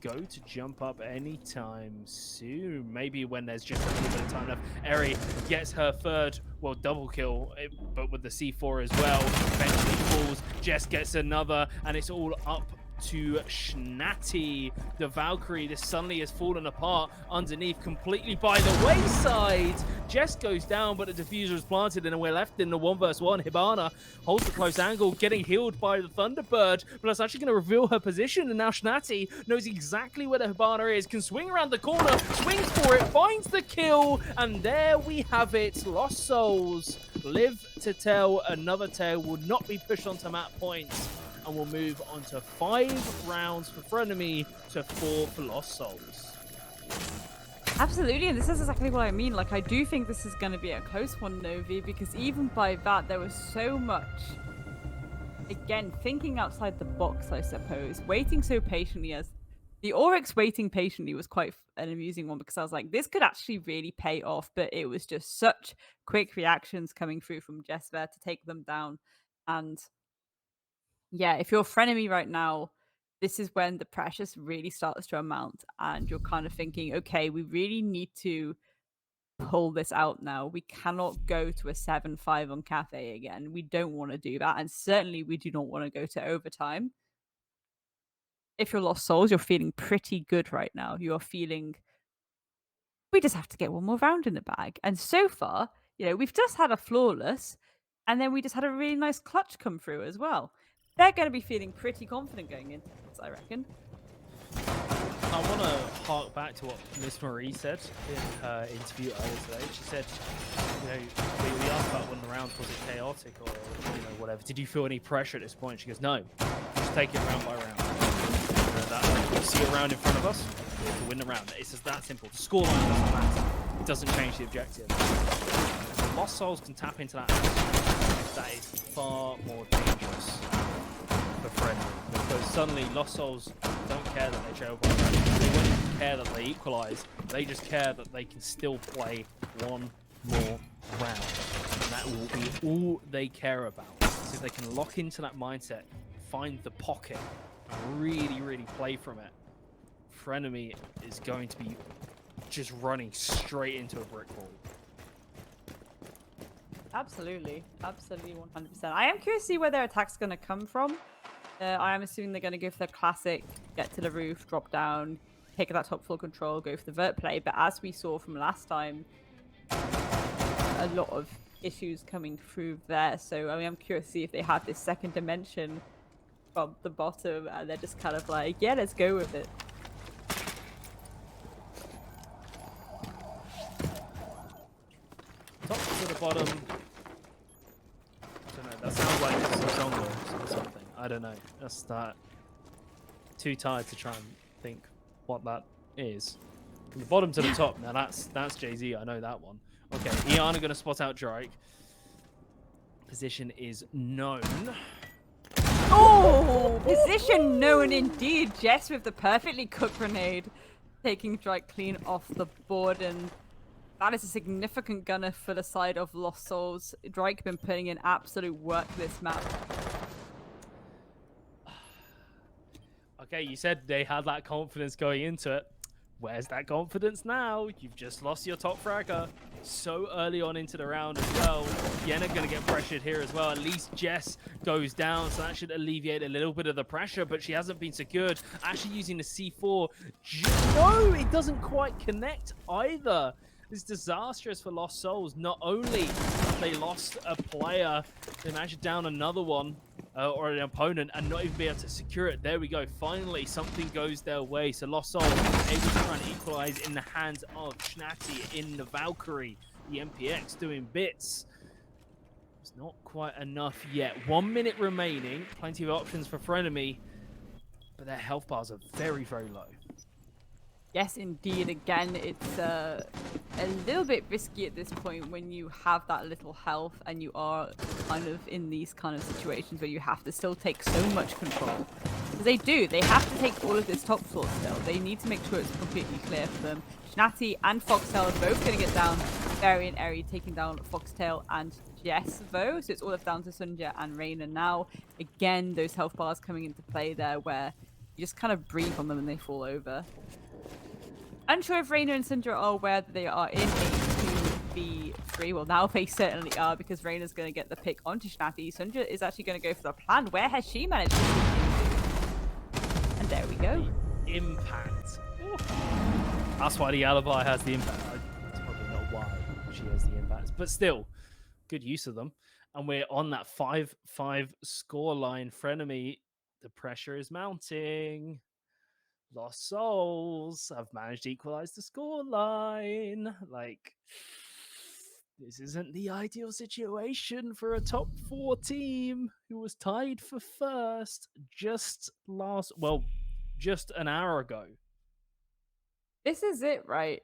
go to jump up anytime soon. Maybe when there's just a little bit of time left. Eri gets her third, well, double kill, but with the C4 as well. Eventually falls. Jess gets another, and it's all up to Schnatty. The Valkyrie, this suddenly has fallen apart underneath completely by the wayside. Jess goes down, but the diffuser is planted, and we're left in the 1v1. Hibana holds the close angle, getting healed by the Thunderbird, but it's actually going to reveal her position, and now Schnatty knows exactly where the Hibana is, can swing around the corner, swings for it, finds the kill, and there we have it. Lost Souls live to tell another tale, will not be pushed onto map points, and we'll move on to 5 rounds for FRENEMY to 4 for Lost Souls. Absolutely, and this is exactly what I mean. Like, I do think this is going to be a close one, Novi, because even by that, there was so much, again, thinking outside the box, I suppose, waiting so patiently. As the Oryx waiting patiently was quite an amusing one, because I was like, this could actually really pay off, but it was just such quick reactions coming through from Jess there to take them down. And yeah, if you're FRENEMY right now, this is when the pressure really starts to amount, and you're kind of thinking, okay, we really need to pull this out now. We cannot go to a 7-5 on Cafe again. We don't want to do that, and certainly we do not want to go to overtime. If you're Lost Souls, you're feeling pretty good right now. You're feeling, we just have to get one more round in the bag. And so far, we've just had a flawless, and then we just had a really nice clutch come through as well. They're going to be feeling pretty confident going into this, I reckon. I want to hark back to what Miss Marie said in her interview earlier today. She said, we asked about when the round was it chaotic or whatever. Did you feel any pressure at this point? She goes, no, just take it round by round. You see a round in front of us, we have to win the round. It's just that simple. The scoreline doesn't matter. It doesn't change the objective. If Lost Souls can tap into that attitude, that is far more dangerous for FRENEMY, because suddenly Lost Souls don't care that they trail by round. They won't even care that they equalize. They just care that they can still play one more round, and that will be all they care about. So if they can lock into that mindset, find the pocket, and really play from it, FRENEMY is going to be just running straight into a brick wall. Absolutely 100%. I am curious to see where their attack's going to come from. I am assuming they're going to go for the classic, get to the roof, drop down, take that top floor control, go for the vert play. But as we saw from last time, a lot of issues coming through there. So I'm curious to see if they have this second dimension from the bottom, and they're just kind of like, yeah, let's go with it. Top to the bottom. I don't know. That sounds like it's a song or something. I don't know. That's that. Too tired to try and think what that is. From the bottom to the top. Now that's Jay-Z. I know that one. Okay, Ian are going to spot out Dryike. Position is known. Oh, position known indeed. Jess with the perfectly cooked grenade, taking Dryike clean off the board, and that is a significant gunner for the side of Lost Souls. Dryike been putting in absolute work this map. Okay, you said they had that confidence going into it. Where's that confidence now? You've just lost your top fragger so early on into the round as well. Yenna going to get pressured here as well. At least Jess goes down, so that should alleviate a little bit of the pressure, but she hasn't been secured. Actually using the C4. No, it doesn't quite connect either. It's disastrous for Lost Souls. Not only have they lost a player, they managed to down another one, or an opponent, and not even be able to secure it. There we go. Finally, something goes their way. So Lost Souls able to try and equalize in the hands of Schnatty in the Valkyrie. The MPX doing bits. It's not quite enough yet. 1 minute remaining. Plenty of options for FRENEMY, but their health bars are very low. Yes, indeed. Again, it's a little bit risky at this point when you have that little health and you are kind of in these kind of situations where you have to still take so much control. Because they do. They have to take all of this top floor still. They need to make sure it's completely clear for them. Shnati and Foxtail are both going to get down. Fairy and Eri taking down Foxtail and Jess, though. So it's all left down to Sunja and Reina now. Again, those health bars coming into play there where you just kind of breathe on them and they fall over. Unsure if Reina and Syndra are aware that they are in a 2v3. Well, now they certainly are because Reina's going to get the pick onto Shnati. Syndra is actually going to go for the plan. Where has she managed to sneak into? And there we go. The impact. Ooh. That's why the alibi has the impact. That's probably not why she has the impact. But still, good use of them. And we're on that 5-5 scoreline. FRENEMY, the pressure is mounting. Lost Souls have managed to equalize the scoreline. Like, this isn't the ideal situation for a top 4 team who was tied for first just an hour ago. This is it, right?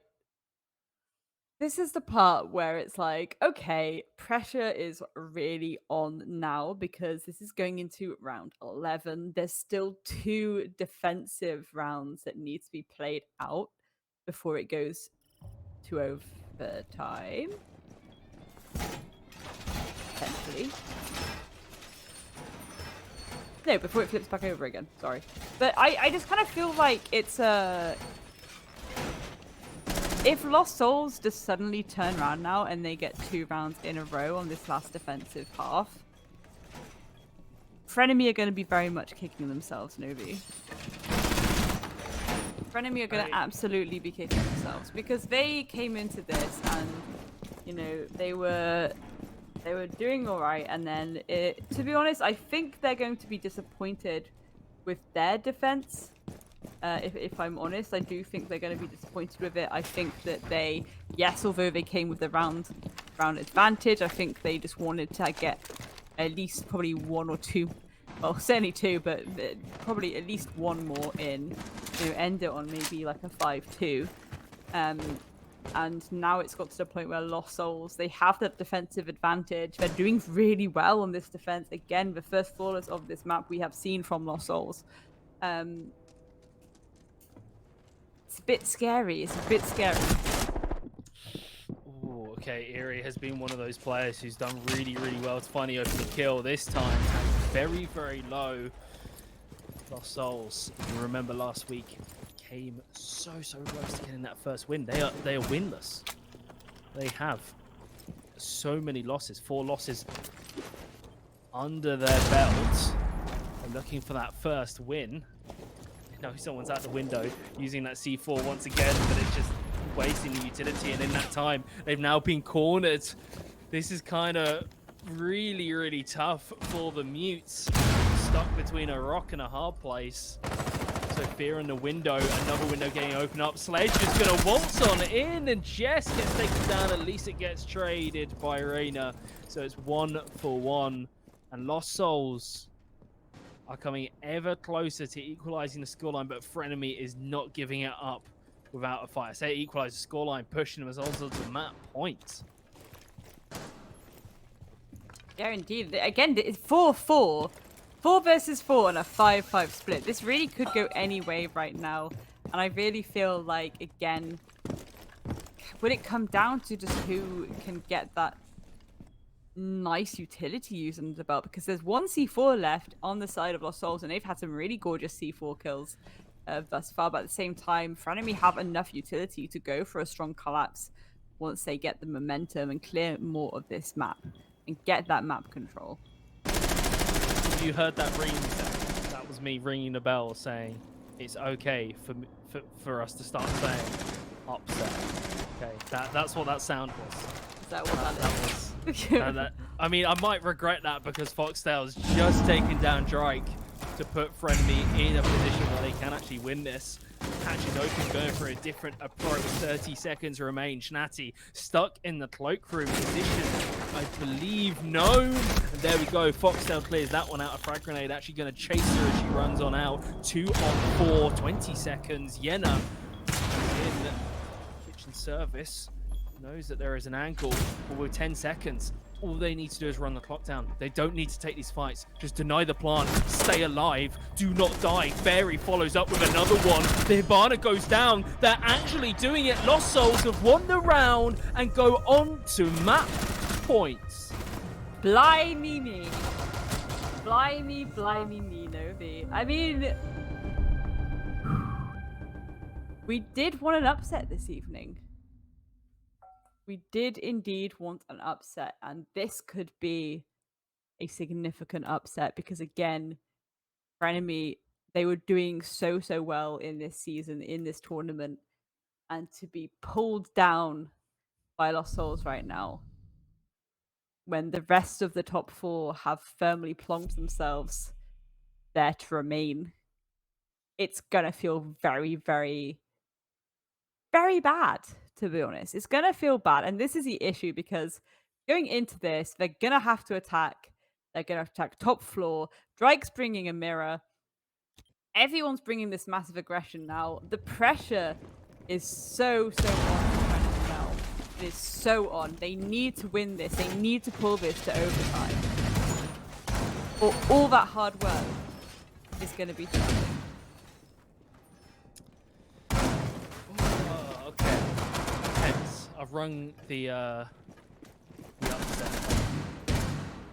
This is the part where it's like, okay, pressure is really on now because this is going into round 11. There's still 2 defensive rounds that need to be played out before it goes to overtime. Potentially. No, before it flips back over again. Sorry. But I just kind of feel like it's a... If Lost Souls just suddenly turn around now and they get 2 rounds in a row on this last defensive half, FRENEMY are going to be very much kicking themselves, Novi. FRENEMY are going to absolutely be kicking themselves because they came into this and, you know, they were doing all right, and then to be honest, I think they're going to be disappointed with their defense. If I'm honest, I do think they're going to be disappointed with it. I think that although they came with the round advantage, I think they just wanted to get at least probably 1 or 2, well, certainly 2, but probably at least 1 more in, you know, end it on maybe like a 5-2. And now it's got to the point where Lost Souls, they have that defensive advantage. They're doing really well on this defense. Again, the first flawless of this map we have seen from Lost Souls. It's a bit scary. It's a bit scary. Ooh, okay, Eri has been one of those players who's done really, really well to finally open the kill. This time, very, very low. Lost Souls, you remember last week, came so close to getting that first win. They are winless. They have so many losses, 4 losses under their belt. They're looking for that first win. You know, someone's out the window using that C4 once again, but it's just wasting the utility. And in that time, they've now been cornered. This is kind of really, really tough for the Mutes. Stuck between a rock and a hard place. So Fear in the window, another window getting opened up. Sledge is going to waltz on in, and Jess gets taken down. At least it gets traded by Reina. So it's 1-1. And Lost Souls are coming ever closer to equalizing the scoreline, but FRENEMY is not giving it up without a fight. I say equalize the scoreline, pushing them as also to map points. Yeah, indeed. Again, it's 4-4. 4 versus 4 and a 5-5 split. This really could go any way right now. And I really feel like, again, would it come down to just who can get that nice utility use under the belt? Because there's 1 C4 left on the side of Lost Souls, and they've had some really gorgeous C4 kills thus far. But at the same time, FRENEMY have enough utility to go for a strong collapse once they get the momentum and clear more of this map and get that map control. You heard that ring sound. That was me ringing the bell saying it's okay for us to start saying upset. Okay, that's what that sound was. Is that what that is? I mean, I might regret that because Foxtail's just taken down Dryike to put FRENEMY in a position where they can actually win this. Patch is open, going for a different approach. 30 seconds remain. Shnati stuck in the cloakroom position. I believe no. And there we go. Foxtail clears that one out. A frag grenade actually going to chase her as she runs on out. 2 on 4. 20 seconds. Yenna Russian service knows that there is an angle, but with 10 seconds, all they need to do is run the clock down. They don't need to take these fights. Just deny the plant, stay alive, do not die. Fairy follows up with another one. The Hibana goes down. They're actually doing it. Lost Souls have won the round and go on to map points. Blimey me. Blimey me, Novi. I mean, we did want an upset this evening. We did indeed want an upset, and this could be a significant upset because, again, FRENEMY, they were doing so well in this season, in this tournament, and to be pulled down by Lost Souls right now, when the rest of the top 4 have firmly plonked themselves there to remain, it's gonna feel very bad, to be honest. It's gonna feel bad, and this is the issue because going into this, they're gonna have to attack. They're gonna attack top floor. Dryike's bringing a mirror. Everyone's bringing this massive aggression now. The pressure is so on now. It is so on. They need to win this. They need to pull this to overtime. Or all that hard work is going to be nothing. Okay. Hence, I've rung the upset.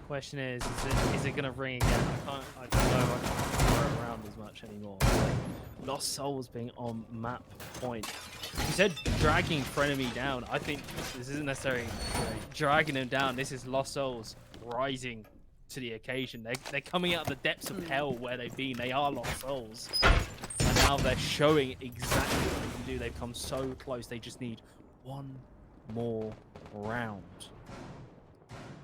Question is it going to ring again? I don't know. I can't throw it around as much anymore. Lost Souls being on map point. You said dragging FRENEMY down. I think this isn't necessarily dragging him down. This is Lost Souls rising to the occasion. They're coming out of the depths of hell where they've been. They are Lost Souls. And now they're showing exactly what they can do. They've come so close. They just need one more round.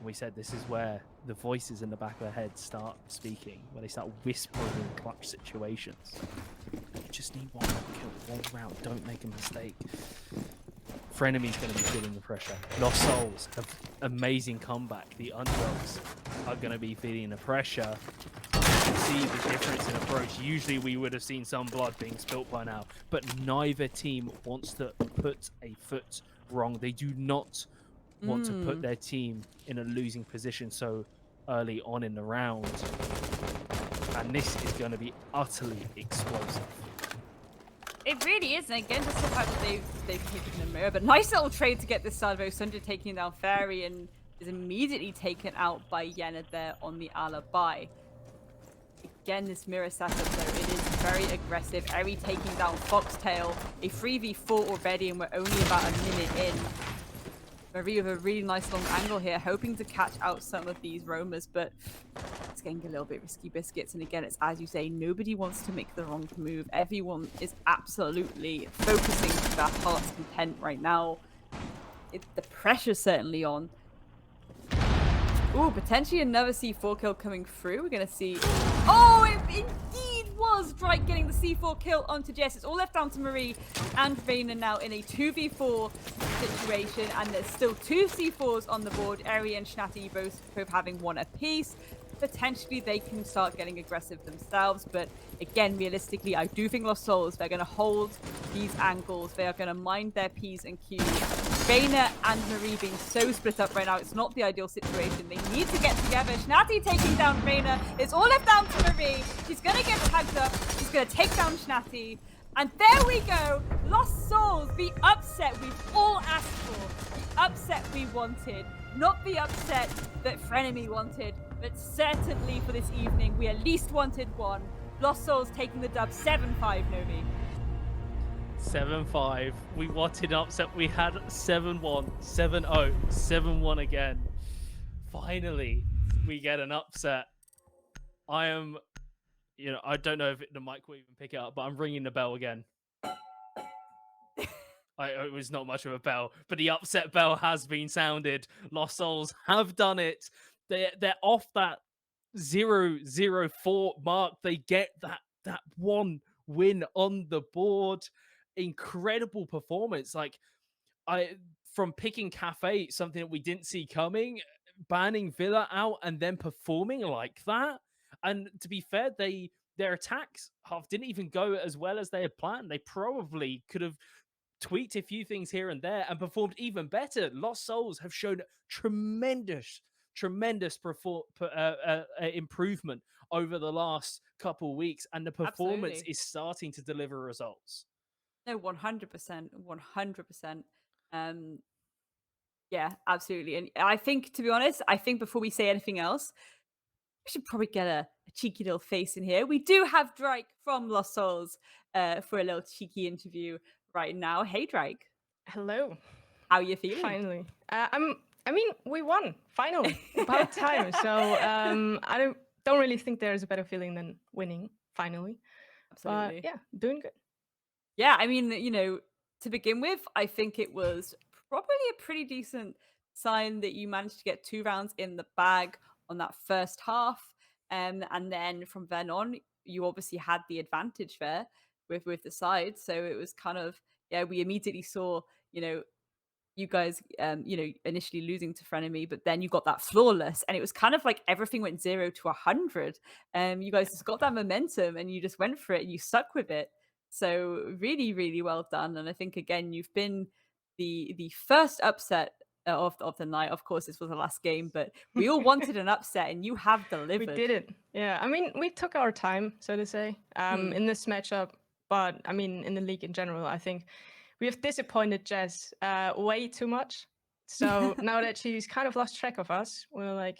We said this is where the voices in the back of their head start speaking, where they start whispering in clutch situations. You just need one more kill, one round. Don't make a mistake. FRENEMY's going to be feeling the pressure. Lost Souls, amazing comeback. The underdogs are going to be feeling the pressure. See the difference in approach. Usually we would have seen some blood being spilt by now, but neither team wants to put a foot wrong. They do not want to put their team in a losing position so early on in the round. And this is going to be utterly explosive. It really is, and again, just the fact that they've taken the mirror, but nice little trade to get this Salvo Sunday taking down Fairy and is immediately taken out by Yenna there on the alibi. Again, this mirror setup though, it is very aggressive. Eri taking down Foxtail, a 3v4 already, and we're only about a minute in. Marie with a really nice long angle here, hoping to catch out some of these roamers, but it's getting a little bit risky biscuits. And again, it's as you say, nobody wants to make the wrong move. Everyone is absolutely focusing to their heart's content right now. The pressure's certainly on. Ooh, potentially another C4 kill coming through. We're going to see... Oh, it indeed was Dryike getting the C4 kill onto Jess. It's all left down to Marie and Vayner now in a 2v4 situation. And there's still 2 C4s on the board. Eri and Schnatty both having one apiece. Potentially they can start getting aggressive themselves. But again, realistically, I do think Lost Souls, they're going to hold these angles. They are going to mind their P's and Q's. Vayner and Marie being so split up right now, it's not the ideal situation. They need to get together. Schnatty taking down Vayner. It's all left down to Marie. She's going to get tagged up. She's going to take down Schnatty. And there we go. Lost Souls, the upset we've all asked for. The upset we wanted. Not the upset that FRENEMY wanted, but certainly for this evening, we at least wanted one. Lost Souls taking the dub 7-5, Novi. 7-5. We wanted an upset. We had 7-1, 7-0, 7-1 again. Finally, we get an upset. I am, I don't know if the mic will even pick it up, but I'm ringing the bell again. It was not much of a bell, but the upset bell has been sounded. Lost Souls have done it. They're off that 0-0-4 mark. They get that one win on the board. Incredible performance. From picking Cafe, something that we didn't see coming, banning Villa out and then performing like that. And to be fair, their attacks half didn't even go as well as they had planned. They probably could have tweaked a few things here and there and performed even better. Lost Souls have shown tremendous improvement over the last couple weeks, and the performance Absolutely. is starting to deliver results. No, 100%, 100%. Um, yeah, absolutely. And I think, to be honest, I think before we say anything else, we should probably get a cheeky little face in here. We do have Dryike from Lost Souls for a little cheeky interview right now. Hey, Dryike, Hello. how you feeling? Finally. I mean, we won. Finally. About time. So I don't really think there's a better feeling than winning, finally. But Absolutely. yeah, doing good. Yeah, I mean, to begin with, I think it was probably a pretty decent sign that you managed to get 2 rounds in the bag on that first half. And then from then on, you obviously had the advantage there with the side. So it was kind of, yeah, we immediately saw, you guys, initially losing to FRENEMY, but then you got that flawless, and it was kind of like everything went 0 to 100. You guys just got that momentum, and you just went for it, and you stuck with it. So really, really well done. And I think again, you've been the first upset of the night. Of course, this was the last game, but we all wanted an upset, and you have We delivered. did it. Yeah. I mean, we took our time, so to say, in this matchup. But I mean, in the league in general, I think we have disappointed Jess way too much. So now that she's kind of lost track of us, we're like,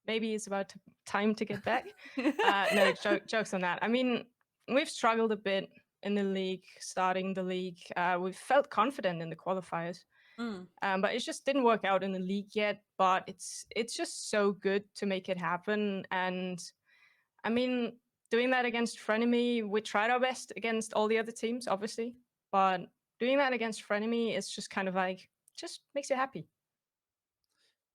maybe it's about time to get back. No, jokes on that. I mean, we've struggled a bit in the league, starting the league. We felt confident in the qualifiers, but it just didn't work out in the league yet. But it's just so good to make it happen. And I mean, doing that against FRENEMY, we tried our best against all the other teams, obviously, but doing that against FRENEMY is just kind of like just makes you happy.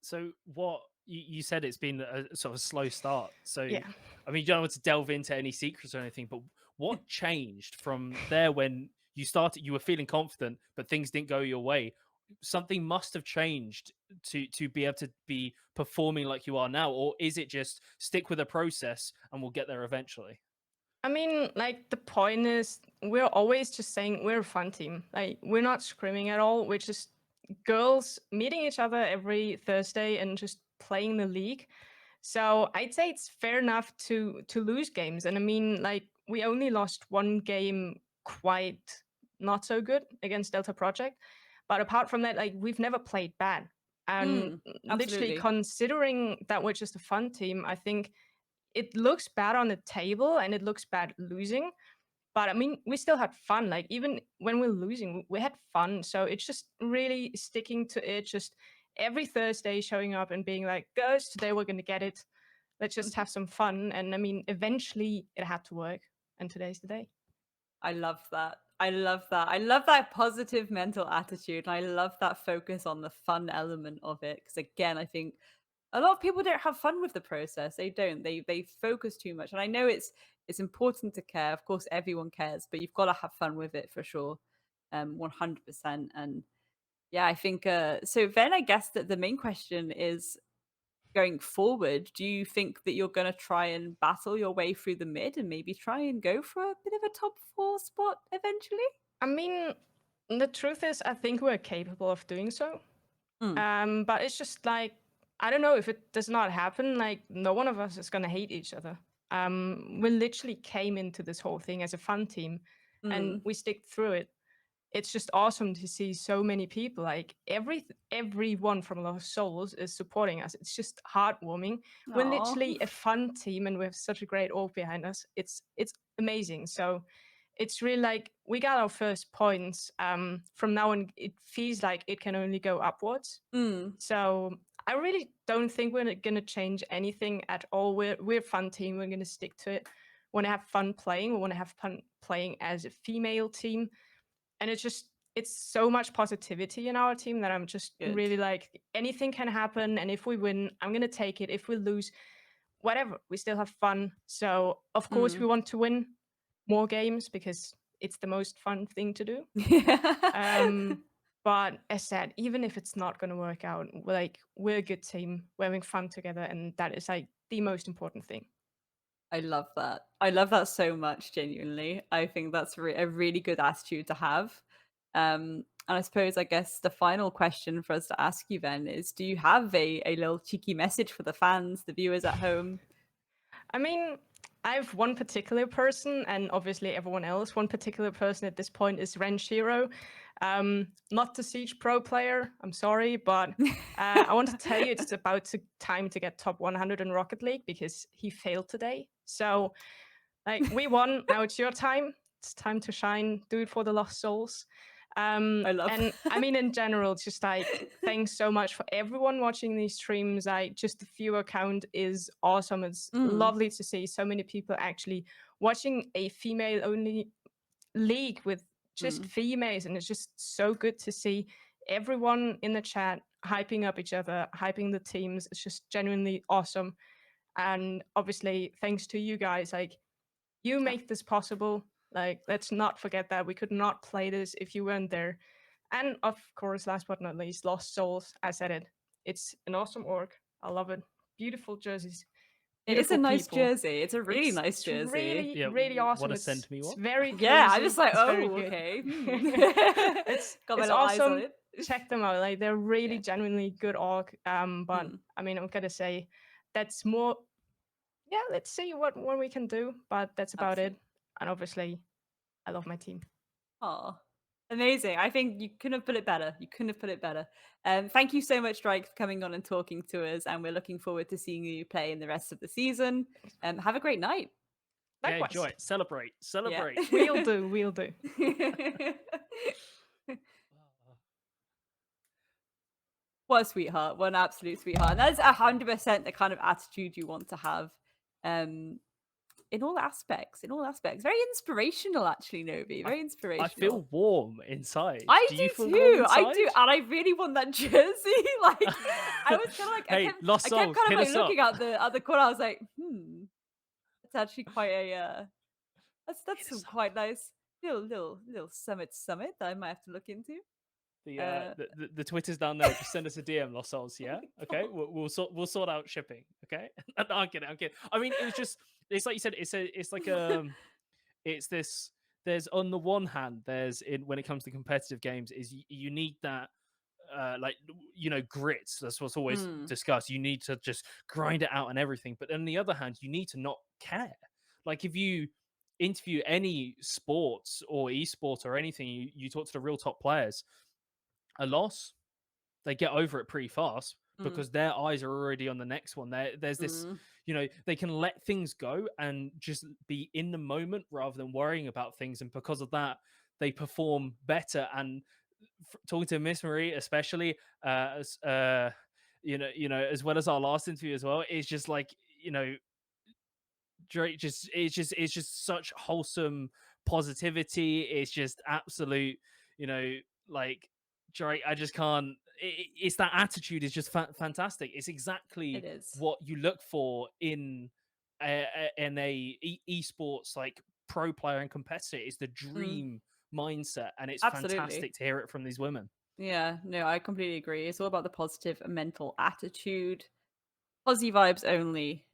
So what you said, it's been a sort of a slow start. So Yeah. I mean, you don't want to delve into any secrets or anything, but what changed from there when you started? You were feeling confident, but things didn't go your way. Something must have changed to be able to be performing like you are now, or is it just stick with the process and we'll get there eventually? I mean, like the point is, we're always just saying we're a fun team. Like we're not screaming at all. We're just girls meeting each other every Thursday and just playing the league. So I'd say it's fair enough to lose games. And I mean, like we only lost one game quite not so good against Delta Project. But apart from that, like we've never played bad. And literally Absolutely. considering that we're just a fun team, I think it looks bad on the table and it looks bad losing. But I mean, we still had fun. Like even when we're losing, we had fun. So it's just really sticking to it. Just every Thursday showing up and being like, "Guys, today we're gonna get it. Let's just have some fun." And I mean, eventually it had to work, and today's the day. I love that. I love that. I love that positive mental attitude. And I love that focus on the fun element of it. Because again, I think a lot of people don't have fun with the process. They don't. They focus too much. And I know it's important to care. Of course, everyone cares, but you've got to have fun with it for sure. 100%. And yeah, I think so then I guess that the main question is going forward, do you think that you're going to try and battle your way through the mid and maybe try and go for a bit of a top 4 spot eventually? I mean, the truth is, I think we're capable of doing so. But it's just like I don't know if it does not happen. Like no one of us is gonna hate each other. We literally came into this whole thing as a fun team, and we stick through it. It's just awesome to see so many people. Like everyone from Lost Souls is supporting us. It's just heartwarming. We're Aw. literally a fun team, and we have such a great org behind us. It's amazing. So it's really like we got our first points. From now on, it feels like it can only go upwards. Mm. So I really don't think we're gonna change anything at all. We're a fun team. We're gonna stick to it. Want to have fun playing. We want to have fun playing as a female team, and it's so much positivity in our team that I'm just Good. really like anything can happen. And if we win, I'm gonna take it. If we lose, whatever, we still have fun. So of course we want to win more games because it's the most fun thing to do. But as said, even if it's not going to work out, we're a good team. We're having fun together, and that is like the most important thing. I love that. I love that so much, genuinely. I think that's a really good attitude to have. And I suppose, I guess, the final question for us to ask you then is, do you have a little cheeky message for the fans, the viewers at home? I mean, I have one particular person, and obviously everyone else. One particular person at this point is Renshiro. Not the Siege Pro player, I'm sorry, but I want to tell you it's about time to get top 100 in Rocket League because he failed today. So, like, we won. Now it's your time. It's time to shine. Do it for the Lost Souls. I love And I mean, in general, it's just like, thanks so much for everyone watching these streams. Just the viewer count is awesome. It's lovely to see so many people actually watching a female-only league with just females, and it's just so good to see everyone in the chat hyping up each other, hyping the teams. It's just genuinely awesome. And obviously, thanks to you guys, like, you make this possible. Like, let's not forget that we could not play this if you weren't there. And of course, last but not least, Lost Souls. I said it. It's an awesome org. I love it. Beautiful jerseys. It is a Beautiful nice people. jersey. It's a really nice It's jersey. really, Yeah, really awesome. what a send me It's what? very cozy. Yeah, I'm just like, it's very oh, good. okay. It's Got my it's little eyes on awesome. it. Check them out. Like, they're really Yeah. genuinely good org. But I mean, I'm gonna say that's more. Yeah, let's see what we can do. But that's about it. And obviously, I love my team. Oh, amazing. I think you couldn't have put it better. You couldn't have put it better. Thank you so much, Dryike, for coming on and talking to us. And we're looking forward to seeing you play in the rest of the season. Have a great night. Yeah, Likewise. enjoy it. Celebrate. Celebrate. Yeah. We'll do. We'll do. What a sweetheart. What an absolute sweetheart. And that's 100% the kind of attitude you want to have. In all aspects, Very inspirational, actually, Novi. Very inspirational. I feel warm inside. I do you do feel too. warm I inside? do, and I really want that jersey. Like, I was kind of like, Hey, Lost I Souls, kept kind hit of like us looking up. at the other corner. I was like, it's actually quite a that's some quite nice little summit that I might have to look into. The Twitter's down there. Just send us a DM, Lost Souls. Yeah, okay. We'll sort out shipping. Okay. No, I'm kidding. I mean, it's like you said. It's like it's this. There's on the one hand, when it comes to competitive games, is you need that. Like, grits. That's what's always discussed. You need to just grind it out and everything. But on the other hand, you need to not care. Like, if you interview any sports or esports or anything, you talk to the real top players. A loss, they get over it pretty fast because their eyes are already on the next one. There's this, they can let things go and just be in the moment rather than worrying about things. And because of that, they perform better. And talking to Miss Marie, especially, as well as our last interview as well, is just like, Drake it's just such wholesome positivity. It's just absolute, like, Drake. I just can't. It's that attitude is just fantastic. It's exactly what you look for in a esports, like, pro player and competitor. It's the dream mindset, and it's fantastic to hear it from these women. Yeah, no, I completely agree. It's all about the positive mental attitude, positive vibes only.